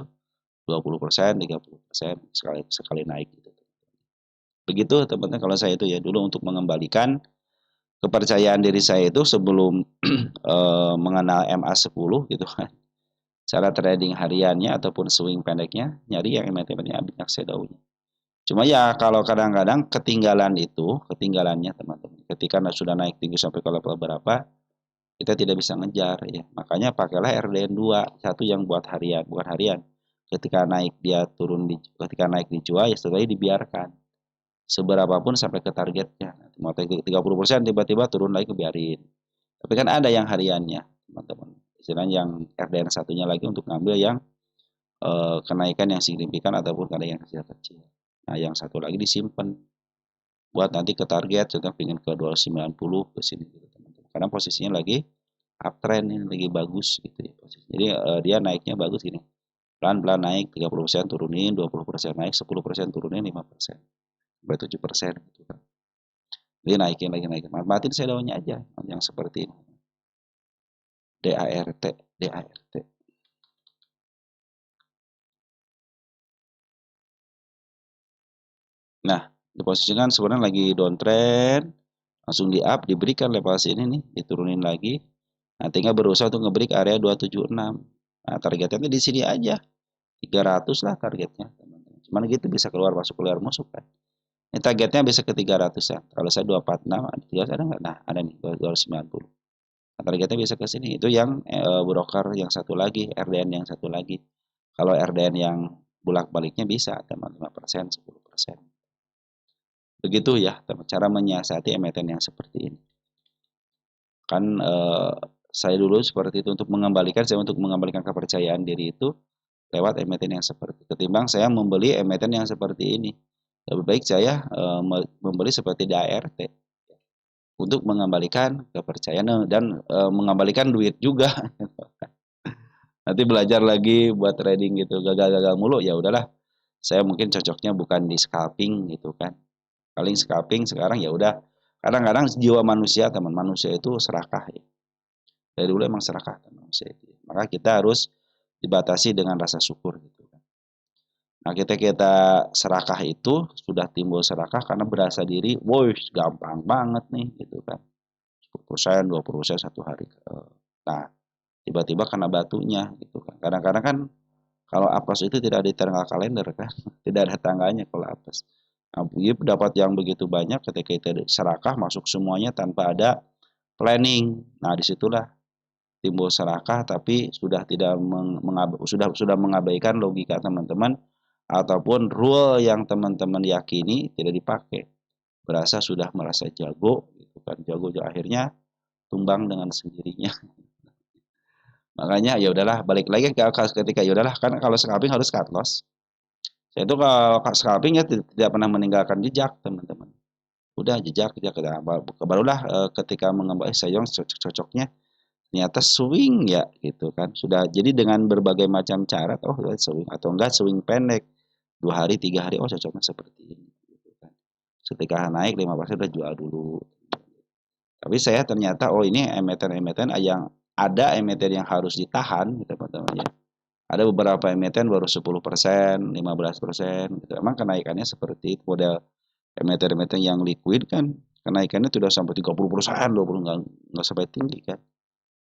Speaker 1: 20%, 30% sekali naik gitu. Begitu teman-teman kalau saya itu ya dulu untuk mengembalikan kepercayaan diri saya itu sebelum mengenal MA10 gitu kan. Cara trading hariannya ataupun swing pendeknya nyari yang emiten-emennya banyak shadownya. Cuma ya kalau kadang-kadang ketinggalannya teman-teman. Ketika sudah naik tinggi sampai ke level berapa, kita tidak bisa ngejar ya. Makanya pakailah RDN 2, satu yang buat harian, bukan harian. Ketika naik dia turun ketika naik dijual ya setelah dibiarkan. Seberapapun sampai ke targetnya. Mau 30% tiba-tiba turun lagi kebiarin. Tapi kan ada yang hariannya, teman-teman. Istilahnya yang RDN satunya lagi untuk ngambil yang kenaikan yang signifikan ataupun kenaikan yang kecil. Nah, yang satu lagi disimpan buat nanti ke target, contoh ingin ke 290 ke sini gitu teman-teman. Karena posisinya lagi uptrend ini lagi bagus gitu ya posisi. Jadi dia naiknya bagus gini. Pelan-pelan naik 30% turunin, 20% naik, 10% turunin, 5%. Sampai 7% gitu kan. Jadi naikin. Matiin shadownya aja yang seperti ini. DART. Nah, diposisikan sebenarnya lagi downtrend, langsung di up, diberikan level sini nih, diturunin lagi. Nah, tinggal berusaha untuk ngebreak area 276. Nah, targetnya di sini aja. 300 lah targetnya, teman-teman. Cuman gitu bisa keluar masuk kan. Ini targetnya bisa ke 300-an. Kalau saya 246, ada nggak? Nah, ada nih 290. Nah, targetnya bisa ke sini. Itu yang broker yang satu lagi, RDN yang satu lagi. Kalau RDN yang bolak-baliknya bisa, teman 5%, 10%. Begitu ya, cara menyiasati emiten yang seperti ini. Kan saya dulu seperti itu untuk mengembalikan kepercayaan diri itu lewat emiten yang seperti ketimbang saya membeli emiten yang seperti ini. Lebih baik saya membeli seperti DART untuk mengembalikan kepercayaan dan mengembalikan duit juga. Nanti belajar lagi buat trading gitu, gagal-gagal mulu ya udahlah. Saya mungkin cocoknya bukan di scalping gitu kan. Paling scalping sekarang ya udah. Kadang-kadang jiwa manusia, teman manusia itu serakah ya. Dari dulu emang serakah manusia itu. Maka kita harus dibatasi dengan rasa syukur gitu kan. Nah, kita serakah itu sudah timbul serakah karena berasa diri, woi gampang banget nih gitu kan. 10%, 20% satu hari. Nah, tiba-tiba kena batunya gitu kan. Kadang-kadang kan kalau apes itu tidak di tanggal kalender kan, tidak ada tanggalnya kalau apes. Nah, dapat yang begitu banyak ketika kita serakah masuk semuanya tanpa ada planning. Nah, disitulah timbul serakah tapi sudah tidak sudah mengabaikan logika teman-teman ataupun rule yang teman-teman yakini tidak dipakai. Berasa sudah merasa jago gitu kan, jago akhirnya tumbang dengan sendirinya. Makanya ya udahlah balik lagi ke ketika ya udahlah kan kalau scalping harus cut loss. Saya itu kalau scalping ya tidak pernah meninggalkan jejak teman-teman. Udah jejak jejak barulah ketika mengembang sayang cocoknya ternyata swing ya gitu kan. Sudah jadi dengan berbagai macam cara oh swing atau enggak swing pendek 2 hari 3 hari oh cocoknya seperti ini gitu kan. Ketika naik 5% udah jual dulu. Tapi saya ternyata oh ini emiten-emiten yang ada emiten yang harus ditahan gitu teman-teman ya. Ada beberapa emiten baru 10%, 15% gitu. Emang kenaikannya seperti itu model emiten-emiten yang liquid kan kenaikannya sudah sampai 30%, 20 nggak sampai tinggi kan.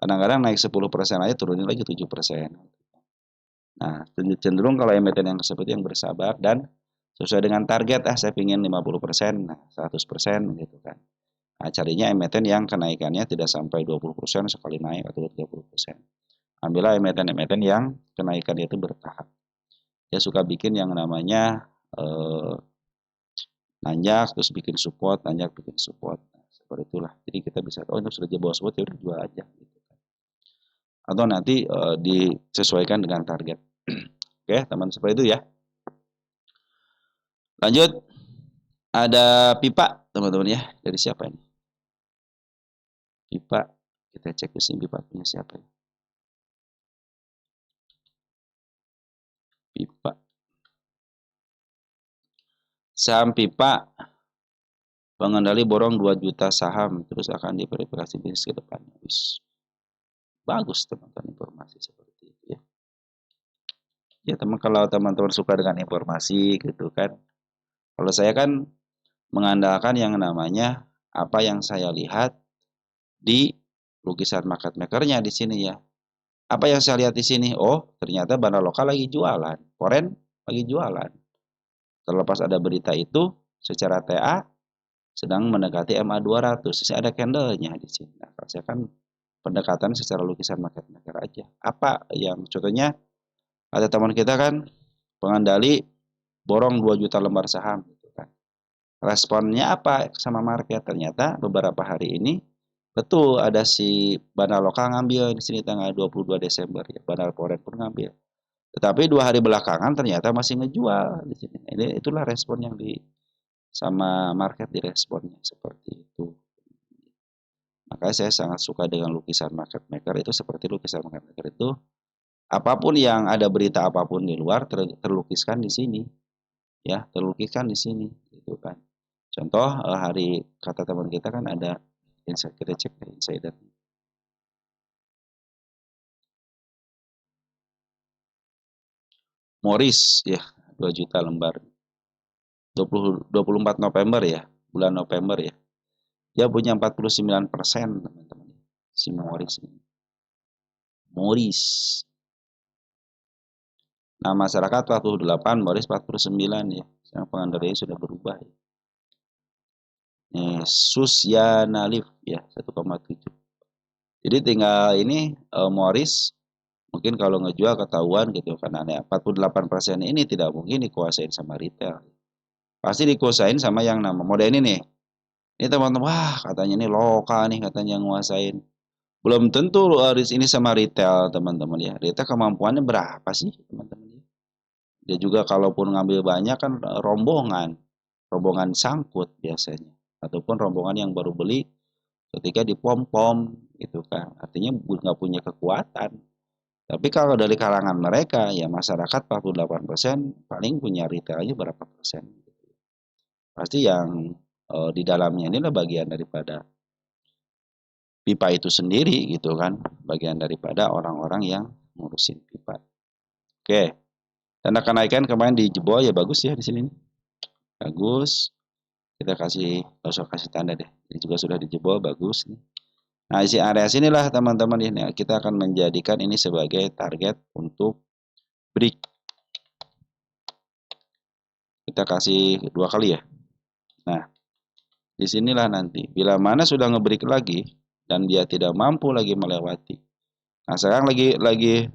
Speaker 1: Kadang-kadang naik 10% aja turunin lagi 7%. Nah, cenderung kalau emiten yang seperti yang bersabar dan sesuai dengan target saya pingin 50%, nah 100% gitu kan. Nah, carinya emiten yang kenaikannya tidak sampai 20% sekali naik atau 30%. Ambillah emiten-emiten yang kenaikannya itu bertahap. Dia suka bikin yang namanya nanjak terus bikin support, nanjak bikin support. Nah, seperti itulah. Jadi kita bisa tahu ini sudah di bawah support ya udah jual aja gitu kan. Atau nanti disesuaikan dengan target. Oke, teman seperti itu ya. Lanjut, ada pipa teman-teman ya. Dari siapa ini? Pipa, kita cek di sini pipa punya siapa ya? Pipa. Saham pipa pengendali borong 2 juta saham terus akan diverifikasi bisnis ke depannya. Bagus teman-teman informasi seperti itu ya. Ya teman kalau teman-teman suka dengan informasi gitu kan. Kalau saya kan mengandalkan yang namanya apa yang saya lihat di lukisan market makernya di sini ya. Apa yang saya lihat di sini? Oh, ternyata bandar lokal lagi jualan, foreign lagi jualan. Terlepas ada berita itu, secara TA sedang mendekati MA 200. Saya ada candlenya di sini. Nah, kalau saya kan pendekatan secara lukisan market maker aja. Apa yang contohnya ada teman kita kan pengendali borong 2 juta lembar saham gitu kan. Responnya apa sama market? Ternyata beberapa hari ini betul ada si bandar lokal ngambil di sini tanggal 22 Desember ya. Bandar foreign pun ngambil. Tetapi 2 hari belakangan ternyata masih ngejual di sini. Ini itulah respon yang di sama market di responnya seperti itu. Makanya saya sangat suka dengan lukisan market maker itu seperti lukisan market maker itu apapun yang ada berita apapun di luar terlukiskan di sini ya terlukiskan di sini gitu kan. Contoh hari kata teman kita kan ada kita cek insider Morris ya 2 juta lembar 24 November ya bulan November ya dia punya 49% teman-teman si Morris ini Morris. Nah masyarakat 48 Morris 49 ya yang pengendalianya sudah berubah ya. Susyana Live ya 1,7. Jadi tinggal ini Morris mungkin kalau ngejual ketahuan gitu kan ada 48% ini tidak mungkin dikuasain sama retail. Pasti dikuasain sama yang nama model ini nih. Ini teman-teman wah katanya ini lokal nih katanya nguasain. Belum tentu ini sama retail teman-teman ya. Retail kemampuannya berapa sih teman-teman ya? Dia juga kalaupun ngambil banyak kan rombongan. Rombongan sangkut biasanya. Ataupun rombongan yang baru beli ketika di pom-pom gitu kan. Artinya nggak punya kekuatan. Tapi kalau dari kalangan mereka ya masyarakat 48% paling punya retailnya berapa persen. Pasti yang di dalamnya ini adalah bagian daripada pipa itu sendiri gitu kan, bagian daripada orang-orang yang ngurusin pipa. Oke, tanda kenaikan kemarin dijebol ya bagus ya di sini. Bagus. Kita kasih, nggak usah kasih tanda deh. Ini juga sudah dijebol, bagus. Nah, isi area sinilah teman-teman ini kita akan menjadikan ini sebagai target untuk break. Kita kasih 2 kali ya. Nah, disinilah nanti bila mana sudah ngebreak lagi dan dia tidak mampu lagi melewati. Nah, sekarang lagi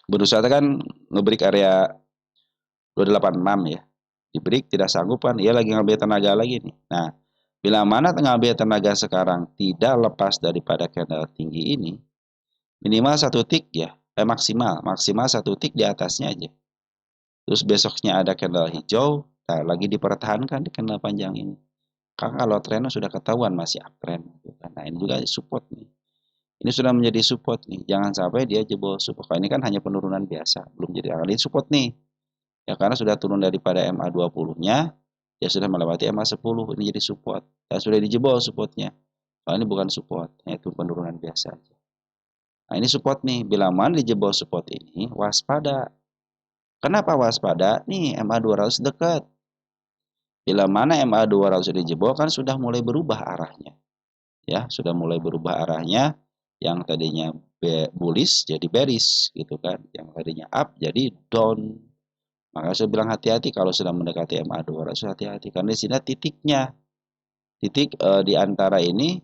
Speaker 1: berusaha kan ngebreak area 286 ya. Di break tidak sanggup kan, ia lagi ngambil tenaga lagi nih. Nah, bila mana ngambil tenaga sekarang tidak lepas daripada candle tinggi ini, minimal 1 tick ya, maksimal 1 tick di atasnya aja. Terus besoknya ada candle hijau, nah lagi dipertahankan di candle panjang ini. Karena kalau trennya sudah ketahuan masih uptrend. Nah ini juga support nih. Ini sudah menjadi support nih. Jangan sampai dia jebol support. Ini kan hanya penurunan biasa, belum jadi ini support nih. Ya karena sudah turun daripada MA20-nya, dia sudah melewati MA10, ini jadi support. Dan sudah dijebol supportnya. Kalau ini bukan support, yaitu penurunan biasa aja. Nah ini support nih, bila mana dijebol support ini, waspada. Kenapa waspada? Nih MA200 dekat. Bila mana MA200 dijebol kan sudah mulai berubah arahnya. Ya, sudah mulai berubah arahnya, yang tadinya bullish jadi bearish gitu kan. Yang tadinya up jadi down. Maka saya bilang hati-hati kalau sudah mendekati MA200, hati-hati karena di sini titiknya. Titik di antara ini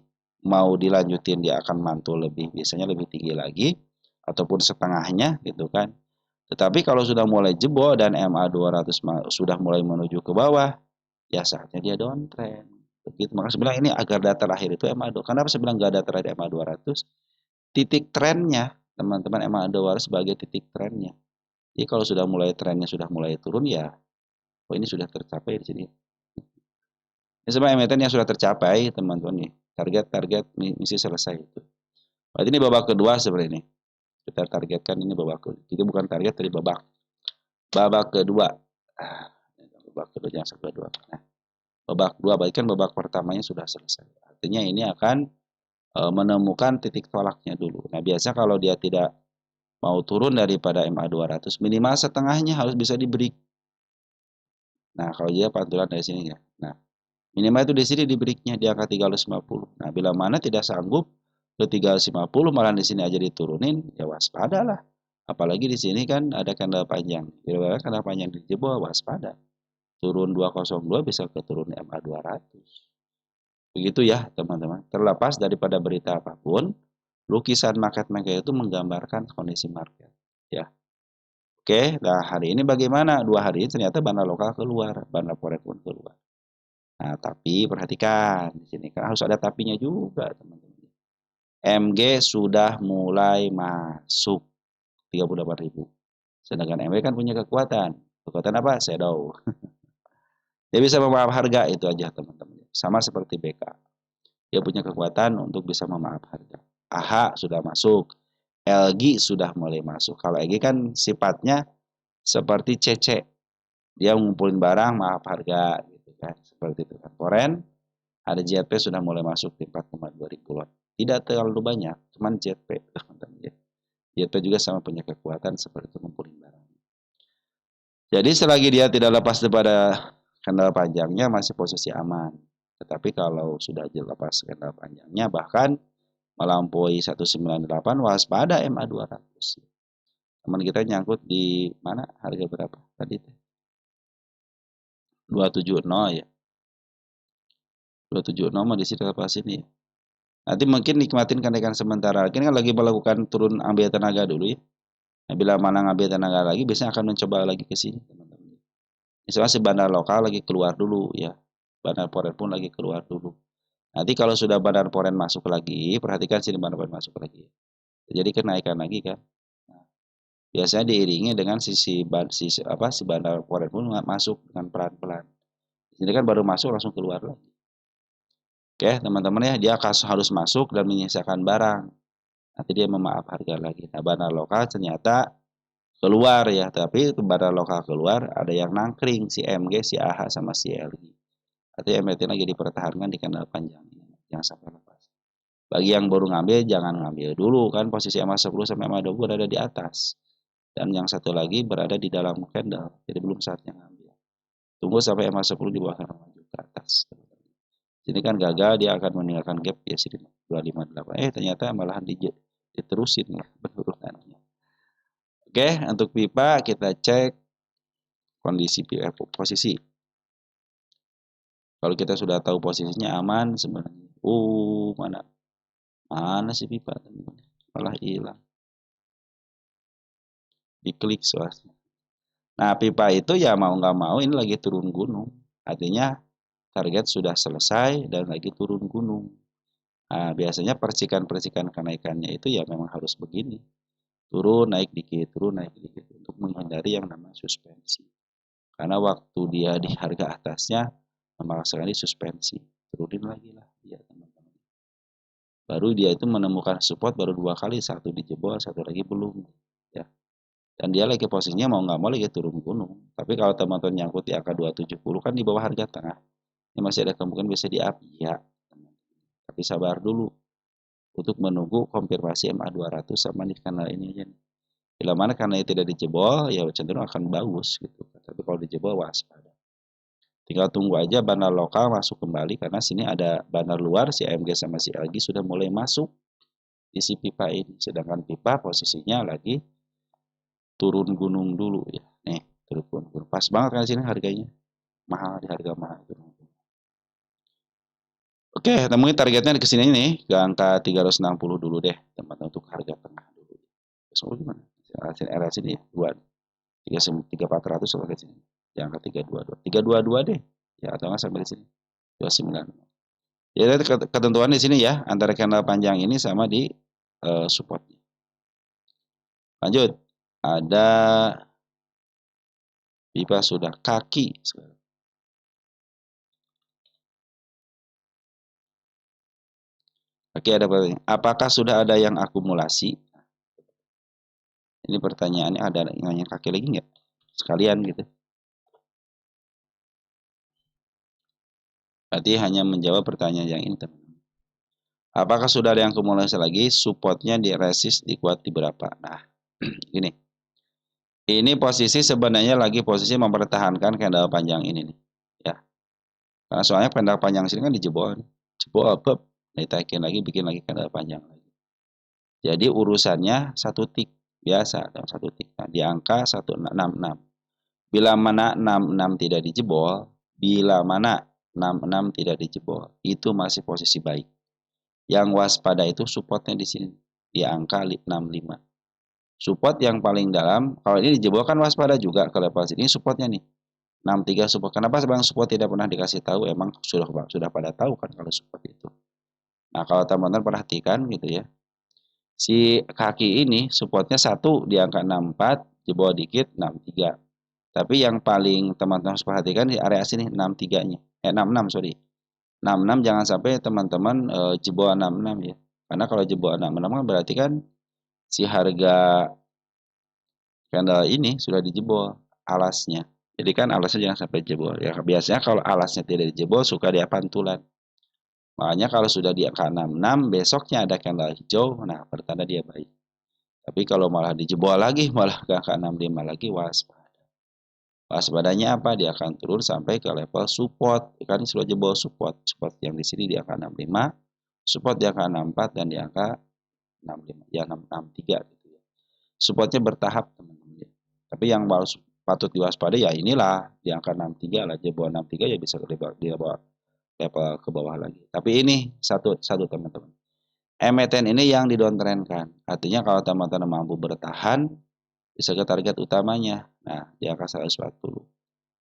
Speaker 1: mau dilanjutin dia akan mantul lebih, biasanya lebih tinggi lagi ataupun setengahnya gitu kan. Tetapi kalau sudah mulai jebol dan MA200 sudah mulai menuju ke bawah, ya saatnya dia downtrend. Begitu. Maka saya bilang ini agar data terakhir itu MA2. Kenapa saya bilang nggak ada terakhir MA200? Titik trennya, teman-teman, MA200 sebagai titik trennya. Jadi kalau sudah mulai trennya sudah mulai turun ya, oh ini sudah tercapai di sini. Ini sebenarnya emiten yang sudah tercapai, teman-teman nih. Target-target misi selesai itu. Berarti ini babak kedua seperti ini. Kita targetkan ini babak kedua. Itu bukan target dari babak kedua. Babak kedua jangan sampai dua. Nah, babak dua, berarti kan babak pertamanya sudah selesai. Artinya ini akan menemukan titik tolaknya dulu. Nah, biasa kalau dia tidak mau turun daripada MA200, minimal setengahnya harus bisa di-break. Nah, kalau dia pantulan dari sini ya. Nah, minimal itu di sini di breaknya di angka 350. Nah, bila mana tidak sanggup ke 350 malah di sini aja diturunin, ya waspadalah. Apalagi di sini kan ada candle panjang. Bila mana candle panjang dijebol, waspada. Turun 202 bisa ke turun MA200. Begitu ya, teman-teman. Terlepas daripada berita apapun, lukisan market maker itu menggambarkan kondisi market, ya. Oke, nah hari ini bagaimana? 2 hari ini ternyata bandar lokal keluar, bandar forex pun keluar. Nah, tapi perhatikan di sini kan harus ada tapinya juga, teman-teman. MG sudah mulai masuk 38.000. Sedangkan MW kan punya kekuatan. Kekuatan apa? Shadow. Dia bisa memaaf harga itu aja, teman-teman. Sama seperti BK. Dia punya kekuatan untuk bisa memaaf harga. AHA sudah masuk. LG sudah mulai masuk. Kalau LG kan sifatnya seperti CC. Dia ngumpulin barang, maaf harga gitu kan. Seperti itu kan. Foreign ada JP sudah mulai masuk di 4,2 ribu lot. Tidak terlalu banyak, cuman JP. JP juga sama punya kekuatan seperti itu ngumpulin barang. Jadi selagi dia tidak lepas daripada candle panjangnya masih posisi aman. Tetapi kalau sudah lepas candle panjangnya bahkan melampaui 198 waspada MA200. Teman kita nyangkut di mana? Harga berapa tadi? 270 ya. 270 di sini lepas ini ya. Nanti mungkin nikmatin kenaikan sementara. Ini kan lagi melakukan turun ambil tenaga dulu ya. Nah, bila mana ngambil tenaga lagi, biasanya akan mencoba lagi ke sini, teman-teman. Misalnya si bandar lokal lagi keluar dulu ya. Bandar foreign pun lagi keluar dulu. Nanti kalau sudah bandar foreign masuk lagi, perhatikan sini bandar foreign masuk lagi. Jadi kenaikan lagi kan. Nah, biasanya diiringi dengan si bandar foreign pun masuk dengan pelan-pelan. Ini kan baru masuk langsung keluar lagi. Oke, teman-teman ya, dia harus masuk dan menyisakan barang. Nanti dia memaaf harga lagi. Nah, bandar lokal ternyata keluar ya, tapi itu bandar lokal keluar ada yang nangkring si MG, si AH sama si LG. Artinya MT lagi dipertahankan di kanal panjang. Jangan sampai lepas. Bagi yang baru ngambil, jangan ngambil dulu kan posisi MA10 sampai MA20 berada di atas. Dan yang satu lagi berada di dalam candle, jadi belum saatnya ngambil. Tunggu sampai MA10 di bawah maju ke atas. Jadi kan gagal, dia akan meninggalkan gap ya sini 258. Ternyata malahan diterusin ya penurunannya. Oke, untuk pipa kita cek kondisi posisi. Kalau kita sudah tahu posisinya aman sebenarnya. Mana sih pipa? Malah hilang. Diklik soalnya. Nah, pipa itu ya mau nggak mau ini lagi turun gunung. Artinya target sudah selesai dan lagi turun gunung. Nah, biasanya percikan-percikan kenaikannya itu ya memang harus begini. Turun, naik dikit, turun, naik dikit. Untuk menghindari yang namanya suspensi. Karena waktu dia di harga atasnya, memaksakan suspensi. Turunin lagi lah, ya teman-teman. Baru dia itu menemukan support baru 2 kali, satu dijebol, satu lagi belum. Ya. Dan dia lagi posisinya mau nggak mau lagi turun gunung. Tapi kalau teman-teman nyangkut di angka 270 kan di bawah harga tengah. Ini masih ada kemungkinan bisa di up, ya. Tapi sabar dulu untuk menunggu konfirmasi MA200 sama di kanal ini aja nih. Bila mana karena tidak dijebol, ya cenderung akan bagus gitu. Tapi kalau dijebol waspada. Tinggal tunggu aja bandar lokal masuk kembali karena sini ada bandar luar si AMG sama si LG sudah mulai masuk di si pipa ini. Sedangkan pipa posisinya lagi turun gunung dulu ya. Nih, turun gunung. Pas banget kan sini harganya. Mahal di harga mahal. Oke, temuin targetnya di kesini nih, ke angka 360 dulu deh, teman-teman untuk harga tengah dulu. Terus gimana? RS ini ya, 3400 sampai ke sini. Di angka 322. 322 deh. Ya, atau nggak sampai di sini. 29. Jadi ketentuan di sini ya, antara candle panjang ini sama di supportnya. Lanjut. Ada pipa sudah kaki sekarang. Oke, ada pertanyaan. Apakah sudah ada yang akumulasi? Ini pertanyaannya ada yang kaki lagi nggak? Sekalian gitu. Berarti hanya menjawab pertanyaan yang ini, teman-teman. Apakah sudah ada yang akumulasi lagi? Supportnya di resist dikuat di berapa? Nah, gini. Ini posisi sebenarnya lagi posisi mempertahankan candle panjang ini nih. Ya. Karena soalnya candle panjang sini kan dijebol. Jebol, ditaikin lagi, bikin lagi candle panjang lagi. Jadi urusannya satu tik biasa, satu tik. Nah, di angka 166. Bila mana 66 tidak dijebol, bila mana 66 tidak dijebol, itu masih posisi baik. Yang waspada itu supportnya di sini di angka 65. Support yang paling dalam, kalau ini dijebol kan waspada juga ke level sini supportnya nih. 63 support. Kenapa sebenarnya support tidak pernah dikasih tahu? Emang sudah pada tahu kan kalau support itu. Nah, kalau teman-teman perhatikan gitu ya. Si kaki ini supportnya satu di angka 64, jebol dikit 63. Tapi yang paling teman-teman harus perhatikan di area sini 63-nya. 66 sorry. 66 jangan sampai teman-teman jebol 66 ya. Karena kalau jebol 66 kan berarti kan si harga candle ini sudah dijebol alasnya. Jadi kan alasnya jangan sampai jebol. Ya biasanya kalau alasnya tidak dijebol suka dia pantulan. Makanya kalau sudah di angka 66 besoknya ada candle hijau, nah pertanda dia baik. Tapi kalau malah dijebol lagi, malah ke angka 65 lagi waspada. Waspadanya apa? Dia akan turun sampai ke level support. Kan sudah jebol support. Support yang di sini di angka 65, support di angka 64 dan di angka 65, ya 63 gitu ya. Supportnya bertahap teman-teman. Tapi yang patut diwaspadai ya inilah di angka 63 lah, jebol 63 ya bisa dia bawa level ke bawah lagi. Tapi ini satu teman-teman. Emiten ini yang didowntrendkan. Artinya kalau teman-teman mampu bertahan bisa ke target utamanya. Nah, di angka 140.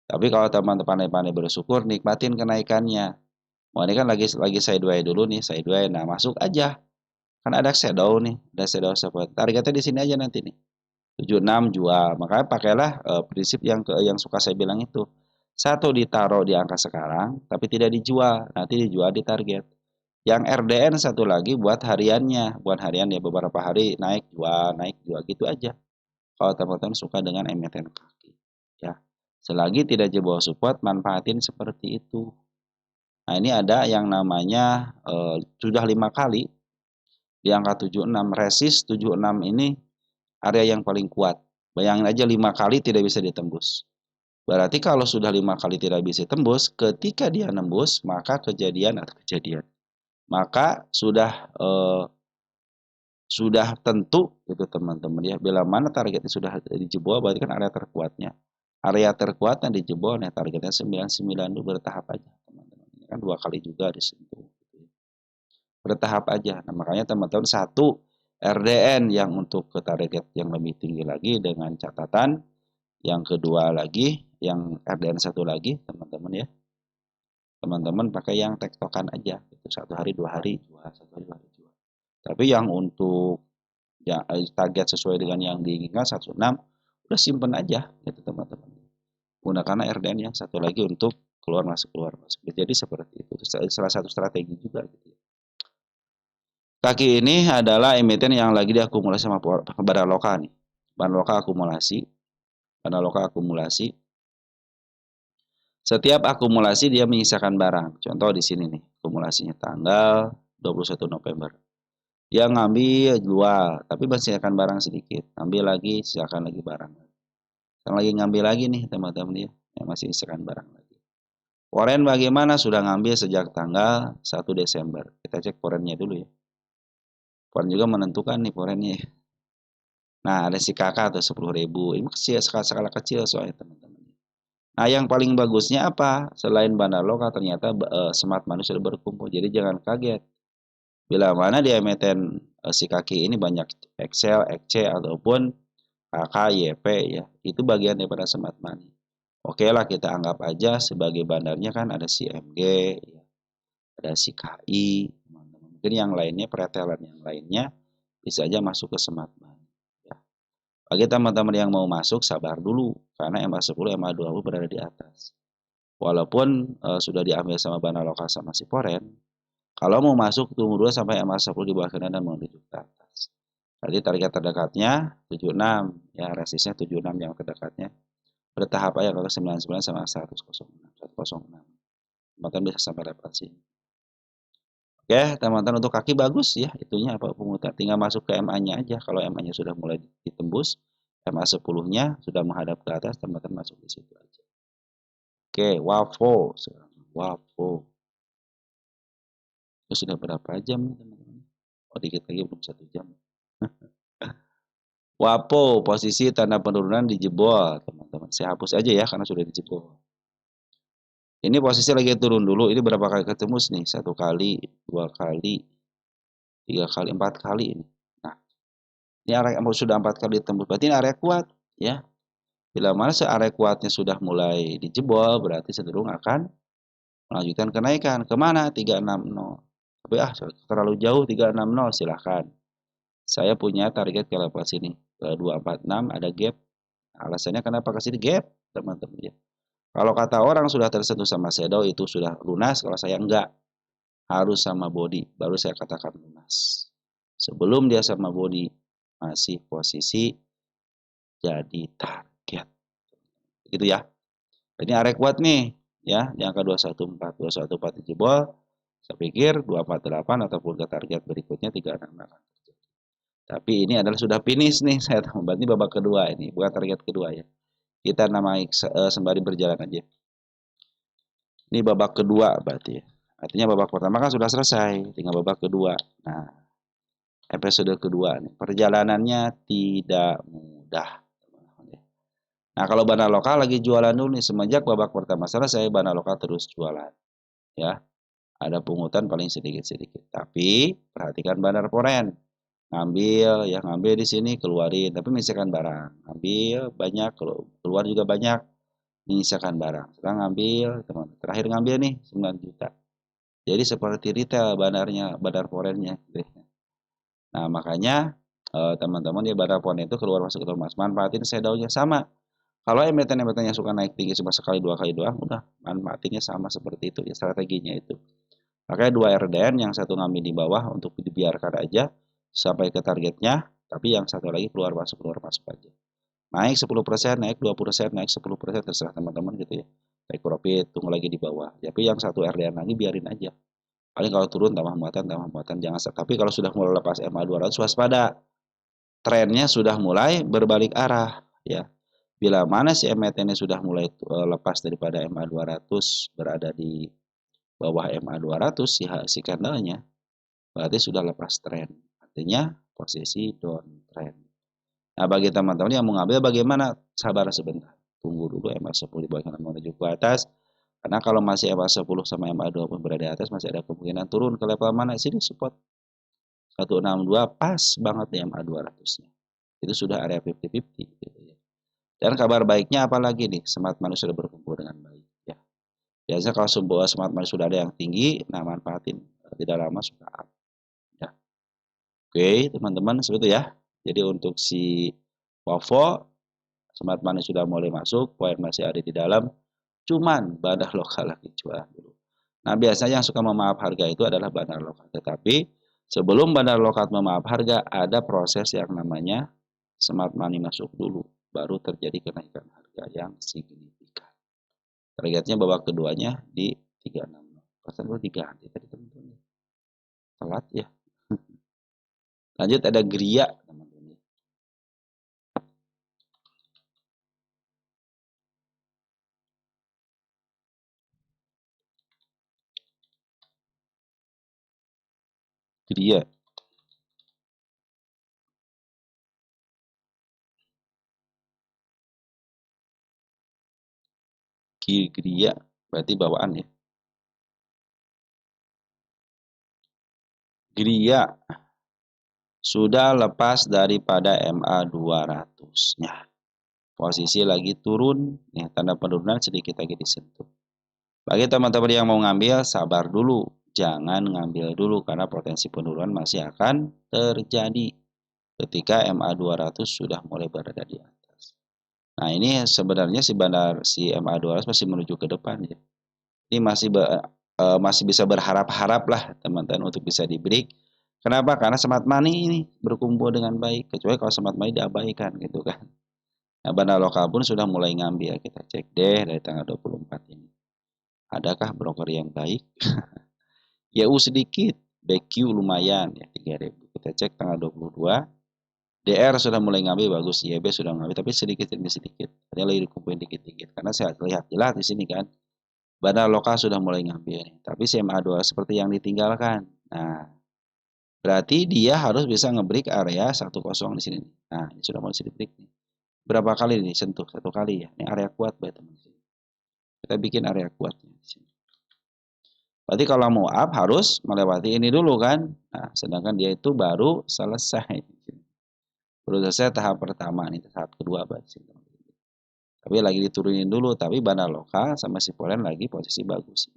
Speaker 1: Tapi kalau teman-teman pandai-pandai bersyukur nikmatin kenaikannya. Mau ini kan lagi sideways dulu nih, sideways. Nah, masuk aja. Kan ada shadow nih, ada shadow support. Targetnya di sini aja nanti nih. 76 jual. Makanya pakailah prinsip yang suka saya bilang itu. Satu ditaruh di angka sekarang, tapi tidak dijual. Nanti dijual di target. Yang RDN satu lagi buat hariannya. Buat harian ya beberapa hari naik jual gitu aja. Kalau teman-teman suka dengan emiten kaki. Ya. Selagi tidak jebol support, manfaatin seperti itu. Nah ini ada yang namanya sudah 5 kali di angka 76. Resist 76 ini area yang paling kuat. Bayangin aja 5 kali tidak bisa ditembus. Berarti kalau sudah 5 kali tidak bisa tembus, ketika dia nembus, maka maka sudah tentu itu teman-teman ya. Bila mana targetnya sudah dijebol, berarti kan area terkuatnya. Area terkuatnya dijebol, nah targetnya 99 dulu, bertahap aja teman-teman. Ini kan 2 kali juga disentuh. Bertahap aja. Nah, makanya teman-teman satu RDN yang untuk ke target yang lebih tinggi lagi dengan catatan, yang kedua lagi, yang RDN satu lagi teman-teman ya. Teman-teman pakai yang tektokan aja, itu 1 hari 2 hari jual, 1 hari 2 hari jual. Tapi yang untuk ya, target sesuai dengan yang diinginkan 16 udah simpen aja gitu teman-teman. Gunakan RDN yang satu lagi untuk keluar masuk. Jadi seperti itu. Salah satu strategi juga gitu ya. Kaki ini adalah emiten yang lagi diakumulasi sama barang lokal nih. Barang lokal akumulasi. Barang lokal akumulasi. Setiap akumulasi dia menyisakan barang. Contoh di sini nih, akumulasinya tanggal 21 November. Dia ngambil jual, tapi menyisakan barang sedikit. Ambil lagi, sisakan lagi barang. Yang lagi ngambil lagi nih teman-teman ya, yang masih sisakan barang lagi. Foreign bagaimana? Sudah ngambil sejak tanggal 1 Desember. Kita cek foreignnya dulu ya. Foreign juga menentukan nih foreignnya ya. Nah, ada si kakak atau 10.000. Ini kecil, skala kecil soalnya teman-teman. Nah, yang paling bagusnya apa? Selain bandar lokal, ternyata smart money sudah berkumpul. Jadi jangan kaget. Bila mana di emiten si kaki ini banyak Excel, XC, ataupun KK, YP ya. Itu bagian daripada smart money. Oke lah, kita anggap aja sebagai bandarnya kan ada si MG, ya. Ada si KI, teman-teman. Mungkin yang lainnya, pretelan yang lainnya bisa aja masuk ke smart money. Bagi teman-teman yang mau masuk, sabar dulu. Karena MA10, MA20 berada di atas. Walaupun sudah diambil sama Bana Lokal sama si Foren, kalau mau masuk, tunggu dulu sampai MA10 di bawah kanan dan menuju ke atas. Jadi target terdekatnya 76, ya resistnya 76 yang terdekatnya. Bertahap aja kalau 99 sama 106. Teman-teman bisa sampai level sini. Oke, teman-teman untuk kaki bagus ya, itunya apa penguatan. Tinggal masuk ke MA-nya aja. Kalau MA-nya sudah mulai ditembus, MA 10-nya sudah menghadap ke atas, teman-teman masuk di situ aja. Oke, WAFO. WAFO. Itu sudah berapa jam nih teman-teman? Oh, dikit lagi belum 1 jam. WAPO, posisi tanda penurunan dijebol, teman-teman. Saya hapus aja ya karena sudah dijebol. Ini posisi lagi turun dulu. Ini berapa kali ketemu nih? 1 kali, 2 kali, 3 kali, 4 kali ini. Nah, ini area sudah 4 kali tembus. Berarti ini area kuat, ya. Bila mana area kuatnya sudah mulai dijebol, berarti cenderung akan melanjutkan kenaikan. Kemana? 360. Tapi terlalu jauh 360, silahkan. Saya punya target ke level sini. Ke 246 ada gap. Alasannya kenapa ke sini gap, teman-teman ya. Kalau kata orang sudah tersentuh sama shadow itu sudah lunas, kalau saya enggak. Harus sama body, baru saya katakan lunas. Sebelum dia sama body, masih posisi jadi target. Gitu ya. Ini area kuat nih, ya, di angka 214. 214 jebol. Saya pikir 248 ataupun ke target berikutnya 368. Tapi ini adalah sudah finish nih, saya tambah ini babak kedua ini, bukan target kedua ya. Kita namai sembari berjalan aja. Ini babak kedua berarti ya. Artinya babak pertama kan sudah selesai, tinggal babak kedua. Nah, episode kedua nih, perjalanannya tidak mudah. Nah, kalau bandar lokal lagi jualan dulu nih, semenjak babak pertama selesai, bandar lokal terus jualan. Ya, ada pungutan paling sedikit-sedikit. Tapi, perhatikan bandar foreign. Ngambil di sini, keluarin. Tapi menyisakan barang. Ngambil banyak, keluar juga banyak. Menyisakan barang. Sekarang ngambil, teman. Terakhir ngambil nih, 9 juta. Jadi seperti retail bandar foreignnya. Nah, makanya teman-teman di bandar foreign itu keluar masuk ke emas. Manfaatin shadownya sama. Kalau emiten-emiten yang suka naik tinggi cuma sekali 2 kali doang, udah manfaatinnya sama seperti itu ya, strateginya itu. Makanya 2 RDN, yang satu ngambil di bawah untuk dibiarkan aja sampai ke targetnya, tapi yang satu lagi keluar masuk aja. Naik 10%, naik 20%, naik 10%, terserah teman-teman gitu ya. Take profit, tunggu lagi di bawah. Tapi yang satu RDN lagi biarin aja. Paling kalau turun tambah muatan jangan. Tapi kalau sudah mulai lepas MA 200 waspada. Trennya sudah mulai berbalik arah ya. Bila mana si emitennya sudah mulai lepas daripada MA 200 berada di bawah MA 200 si candlenya berarti sudah lepas tren. Artinya posisi downtrend. Nah, bagi teman-teman yang mau ngambil bagaimana? Sabar sebentar. Tunggu dulu MA 10 di bawah menuju ke atas. Karena kalau masih MA 10 sama MA 20 berada di atas masih ada kemungkinan turun ke level mana sini support 162 pas banget di MA 200-nya. Itu sudah area 50-50 gitu ya. Dan kabar baiknya apalagi nih, smart money sudah berkumpul dengan baik ya. Biasanya kalau sebuah smart money sudah ada yang tinggi, nah manfaatin. Tidak lama sudah up. Ya. Oke, teman-teman seperti itu ya. Jadi untuk si Povo smart money sudah mulai masuk, poin masih ada di dalam. Cuman bandar lokal lagi jualan dulu. Nah, biasanya yang suka memaaf harga itu adalah bandar lokal. Tetapi sebelum bandar lokal memaaf harga, ada proses yang namanya smart money masuk dulu. Baru terjadi kenaikan harga yang signifikan. Targetnya babak keduanya di 36. Persen itu diganti tadi teman-teman. Telat ya. Lanjut ada Gria teman-teman. Gria. Gria berarti bawaan ya. Gria sudah lepas daripada MA 200-nya. Posisi lagi turun, nih tanda penurunan sedikit lagi disentuh. Bagi teman-teman yang mau ngambil, sabar dulu. Jangan ngambil dulu karena potensi penurunan masih akan terjadi ketika MA 200 sudah mulai berada di atas. Nah, ini sebenarnya si MA 200 masih menuju ke depan ya. Ini masih bisa berharap-harap lah teman-teman untuk bisa di break. Kenapa? Karena smart money ini berkumpul dengan baik. Kecuali kalau smart money diabaikan gitu kan. Nah, bandar lokal pun sudah mulai ngambil. Kita cek deh dari tanggal 24 ini. Adakah broker yang baik? YU sedikit, BQ lumayan ya 3.000. Kita cek tanggal 22. DR sudah mulai ngambil bagus, YB sudah ngambil tapi sedikit demi sedikit. Ada lagi dikumpulin dikit-dikit. Karena saya lihat jelas di sini kan. Bandar lokal sudah mulai ngambil. Tapi CMA2 seperti yang ditinggalkan. Nah, berarti dia harus bisa ngebreak area 10 di sini. Nah, ini sudah mulai di-break nih. Berapa kali nih sentuh? Satu kali ya. Ini area kuat buat teman-teman. Kita bikin area kuatnya di sini. Berarti kalau mau up harus melewati ini dulu kan. Nah, sedangkan dia itu baru selesai. Baru selesai tahap pertama nih, tahap kedua berarti. Tapi lagi diturunin dulu, tapi bandar lokal sama si Polen lagi posisi bagus.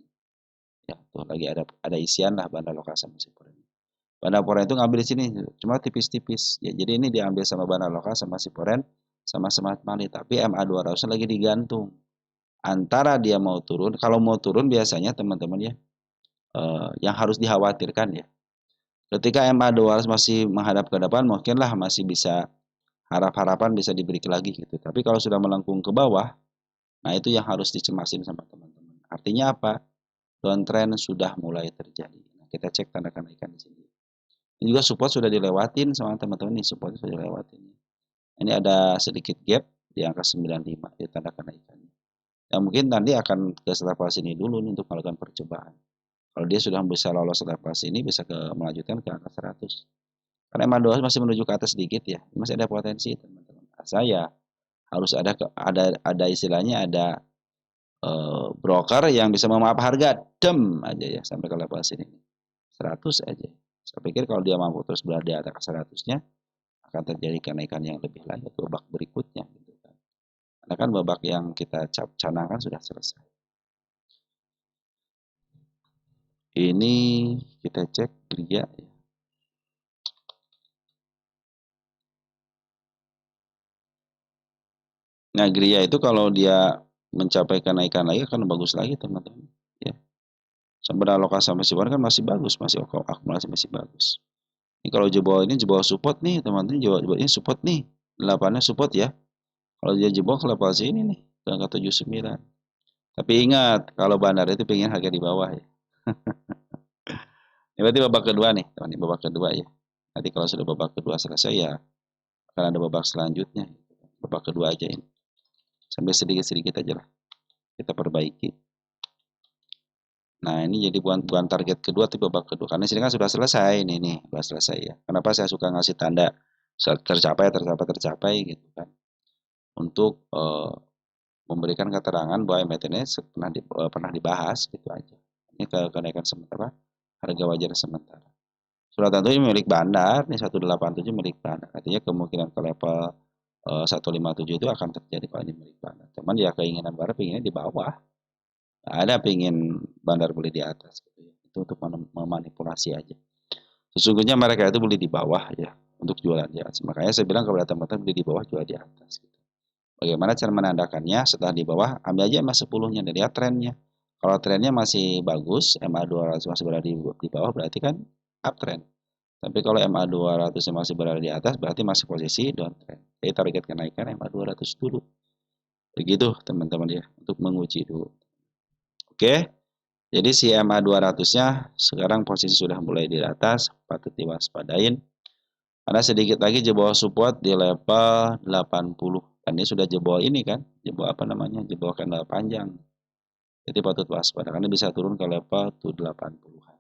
Speaker 1: Ya, tuh lagi ada isian lah bandar lokal sama si Polen. Bandar Polen itu ngambil di sini, cuma tipis-tipis. Ya, jadi ini diambil sama bandar lokal sama si Polen sama Smart Money, tapi MA 200 lagi digantung. Antara dia mau turun, kalau mau turun biasanya teman-teman ya, yang harus dikhawatirkan ya. Ketika MA 200 masih menghadap ke depan, mungkinlah masih bisa harap-harapan bisa diberi lagi gitu. Tapi kalau sudah melengkung ke bawah, nah itu yang harus dicemasin sama teman-teman. Artinya apa? Downtrend sudah mulai terjadi. Nah, kita cek tanda kenaikan di sini. Ini juga support sudah dilewatin sama teman-teman nih, support sudah dilewatin. Ini ada sedikit gap di angka 95 di tanda kenaikannya. Ya mungkin nanti akan ke level sini dulu nih untuk melakukan percobaan. Kalau dia sudah bisa lolos level sini bisa melanjutkan ke angka 100. Karena MA200 masih menuju ke atas sedikit ya, masih ada potensi teman-teman. Saya harus ada istilahnya ada broker yang bisa memaaf harga dem aja ya sampai ke level sini 100 aja. Saya pikir kalau dia mampu terus berada di atas 100-nya akan terjadi kenaikan yang lebih lanjut babak berikutnya gitu kan. Karena kan babak yang kita canangkan sudah selesai. Ini kita cek Gria ya. Nah, Gria itu kalau dia mencapai kenaikan lagi akan bagus lagi teman-teman ya. Sebenarnya lokasi sampai Siwan kan masih bagus, masih akumulasi masih bagus. Ini kalau jebol support nih teman-teman, jebol ini support nih, 8-nya support ya. Kalau dia jebol ke level sini nih, ke angka 79. Tapi ingat, kalau bandar itu pengen harga di bawah ya. Ini berarti babak kedua nih, teman. Ini babak kedua ya. Nanti kalau sudah babak kedua selesai ya akan ada babak selanjutnya. Babak kedua aja ini. Sampai sedikit-sedikit aja lah. Kita perbaiki. Nah, ini jadi bukan target kedua tapi babak kedua. Karena sini kan sudah selesai nih, sudah selesai ya. Kenapa saya suka ngasih tanda tercapai gitu kan. Untuk memberikan keterangan bahwa MT ini pernah dibahas gitu aja. Ini kenaikan sementara, harga wajar sementara. Surat tentu ini milik bandar, ini 187 milik bandar. Artinya kemungkinan ke level 157 itu akan terjadi kalau ini milik bandar. Cuman ya keinginan bandar pinginnya di bawah. Nggak ada pingin bandar beli di atas gitu ya. Itu untuk memanipulasi aja. Sesungguhnya mereka itu beli di bawah ya untuk jualan di atas. Makanya saya bilang kepada teman-teman beli di bawah jual di atas gitu. Bagaimana cara menandakannya? Setelah di bawah ambil aja MA 10-nya dan lihat trennya. Kalau trennya masih bagus, MA 200 masih berada di bawah berarti kan uptrend. Tapi kalau MA 200 masih berada di atas berarti masih posisi downtrend. Jadi target kenaikan MA 200 dulu. Begitu teman-teman ya untuk menguji dulu. Oke. Jadi si MA 200-nya sekarang posisi sudah mulai di atas, patut diwaspadain. Karena sedikit lagi jebol support di level 80. Dan ini sudah jebol ini kan, jebol apa namanya, jebol candle panjang. Jadi patut waspada, karena bisa turun ke level 80-an.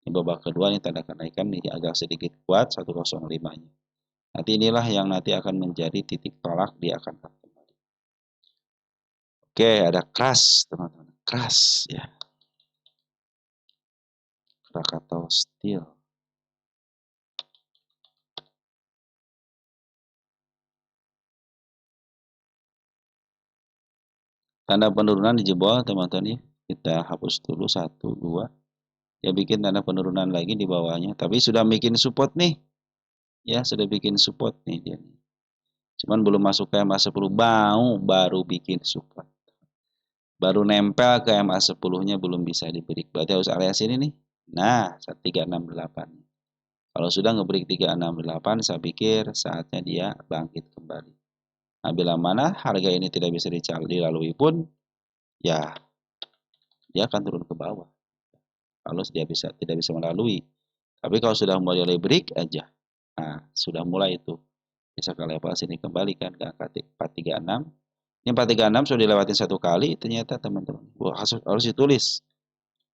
Speaker 1: Ini babak kedua nih tanda kenaikan nih agak sedikit kuat 105-nya. Nanti inilah yang nanti akan menjadi titik tolak dia akan kembali. Oke, ada crash teman-teman, crash ya. Krakatau Steel. Tanda penurunan dijebol teman-teman ya. Kita hapus dulu 1, 2. Ya bikin tanda penurunan lagi di bawahnya. Tapi sudah bikin support nih. Ya sudah bikin support nih dia. Cuman belum masuk ke MA 10. Baru bikin support. Baru nempel ke MA 10-nya belum bisa dibreak. Berarti harus area sini nih. Nah 368. Kalau sudah ngebreak 368 saya pikir saatnya dia bangkit kembali. Nah bila mana harga ini tidak bisa dilalui pun ya dia akan turun ke bawah. Kalau dia tidak bisa melalui. Tapi kalau sudah mulai break aja, nah sudah mulai itu bisa ke level sini kembali kan ke angka 436. Ini 436 sudah dilewatin satu kali ternyata teman-teman. Harus ditulis.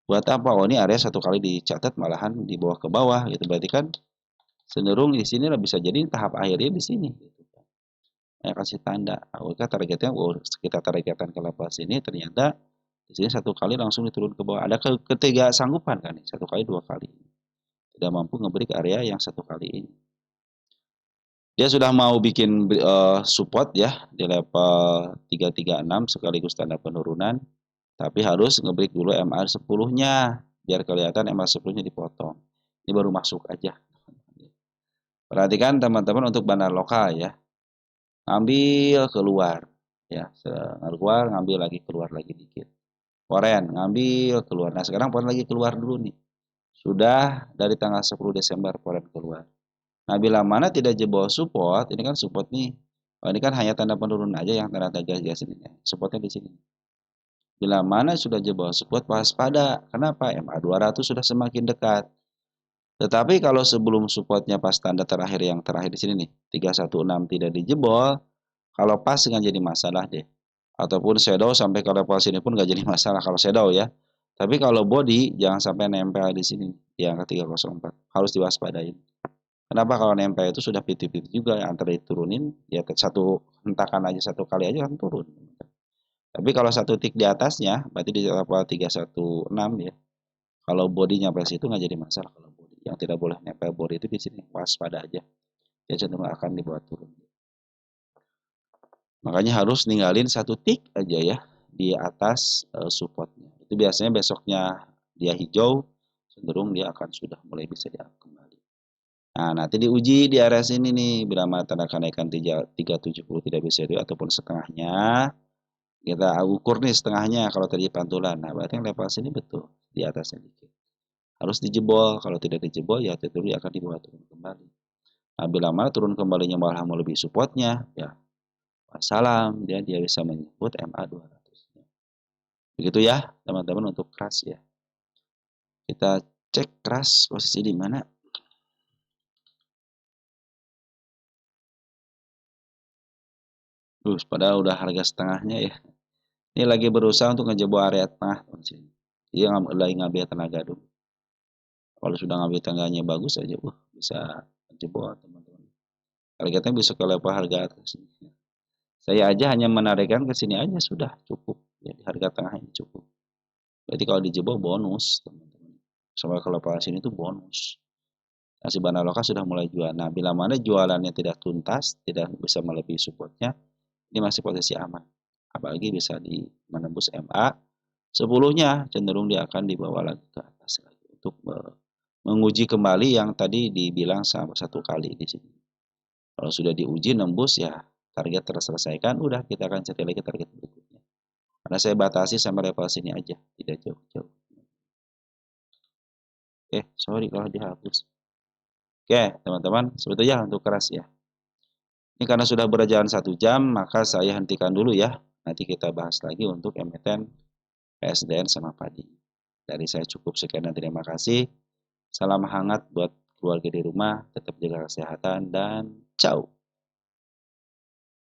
Speaker 1: Buat apa? Oh ini area satu kali dicatat malahan di bawah ke bawah gitu. Berarti kan cenderung di sini bisa jadi tahap akhirnya di sini. Gitu. Saya kasih tanda. Oh, targetnya kita targetkan ke level sini ternyata di sini satu kali langsung diturun ke bawah. Ada ketiga sanggupan kan nih, satu kali 2 kali. Tidak mampu ngebreak area yang satu kali ini. Dia sudah mau bikin support ya di level 336 sekaligus tanda penurunan. Tapi harus ngebreak dulu MA 10-nya biar kelihatan MA 10-nya dipotong. Ini baru masuk aja. Perhatikan teman-teman untuk bandar lokal ya. Ngambil keluar ya, keluar ngambil lagi keluar lagi dikit. Foreign ngambil keluar. Nah, sekarang foreign lagi keluar dulu nih. Sudah dari tanggal 10 Desember foreign keluar. Nah, bila mana tidak jebol support, ini kan support nih. Oh, ini kan hanya tanda penurunan aja yang tanda gas ini. Supportnya di sini. Bila mana sudah jebol support, waspada. Kenapa? MA 200 sudah semakin dekat. Tetapi kalau sebelum supportnya pas tanda terakhir yang terakhir di sini nih, 316 tidak dijebol, kalau pas nggak jadi masalah deh. Ataupun shadow sampai ke level sini pun nggak jadi masalah kalau shadow ya. Tapi kalau body jangan sampai nempel di sini di angka 304. Harus diwaspadain. Kenapa kalau nempel itu sudah piti-piti juga yang antara diturunin ya satu hentakan aja satu kali aja kan turun. Tapi kalau satu tick di atasnya berarti di level 316 ya. Kalau body nyampe situ nggak jadi masalah kalau body. Yang tidak boleh nempel body itu di sini waspada aja. Dia cenderung akan dibuat turun. Makanya harus ninggalin satu tick aja ya di atas supportnya. Itu biasanya besoknya dia hijau, cenderung dia akan sudah mulai bisa diangkat kembali. Nah, nanti diuji di area sini nih, bila mana tanda kenaikan 370 tidak bisa itu ataupun setengahnya, kita ukur nih setengahnya kalau tadi pantulan. Nah, berarti yang level sini betul di atasnya dikit. Harus dijebol, kalau tidak dijebol ya tentu dia akan dibawa turun kembali. Nah, bila mana turun kembalinya malah melebihi supportnya, ya salam, dia bisa menyebut MA 200. Begitu ya, teman-teman untuk crash ya. Kita Cek keras posisi di mana. Padahal udah harga setengahnya ya. Ini lagi berusaha untuk ngejebol area tengah. Dia lagi ngambil tenaga dulu. Kalau sudah ngambil tenaganya bagus aja, bisa jebol teman-teman. Targetnya bisa ke level harga atas. Saya aja hanya menarikkan ke sini aja sudah cukup. Ya, di harga tengah ini cukup. Berarti kalau dijebol bonus teman-teman. Sampai ke level sini tuh bonus. Si Banaloka sudah mulai jual. Nah, bila mana jualannya tidak tuntas, tidak bisa melebihi supportnya, ini masih posisi aman. Apalagi bisa menembus MA 10-nya, cenderung dia akan dibawa lagi ke atas lagi untuk menguji kembali yang tadi dibilang sama satu kali di sini. Kalau sudah diuji nembus ya target terselesaikan, udah kita akan cari lagi target berikutnya. Karena saya batasi sampai level sini aja, tidak jauh-jauh. Sorry kalau dihapus. Oke, teman-teman, sebetulnya untuk keras ya. Ini karena sudah berjalan 1 jam, maka saya hentikan dulu ya. Nanti kita bahas lagi untuk emiten PSDN sama padi. Dari saya cukup sekian dan terima kasih. Salam hangat buat keluarga di rumah, tetap jaga kesehatan dan ciao.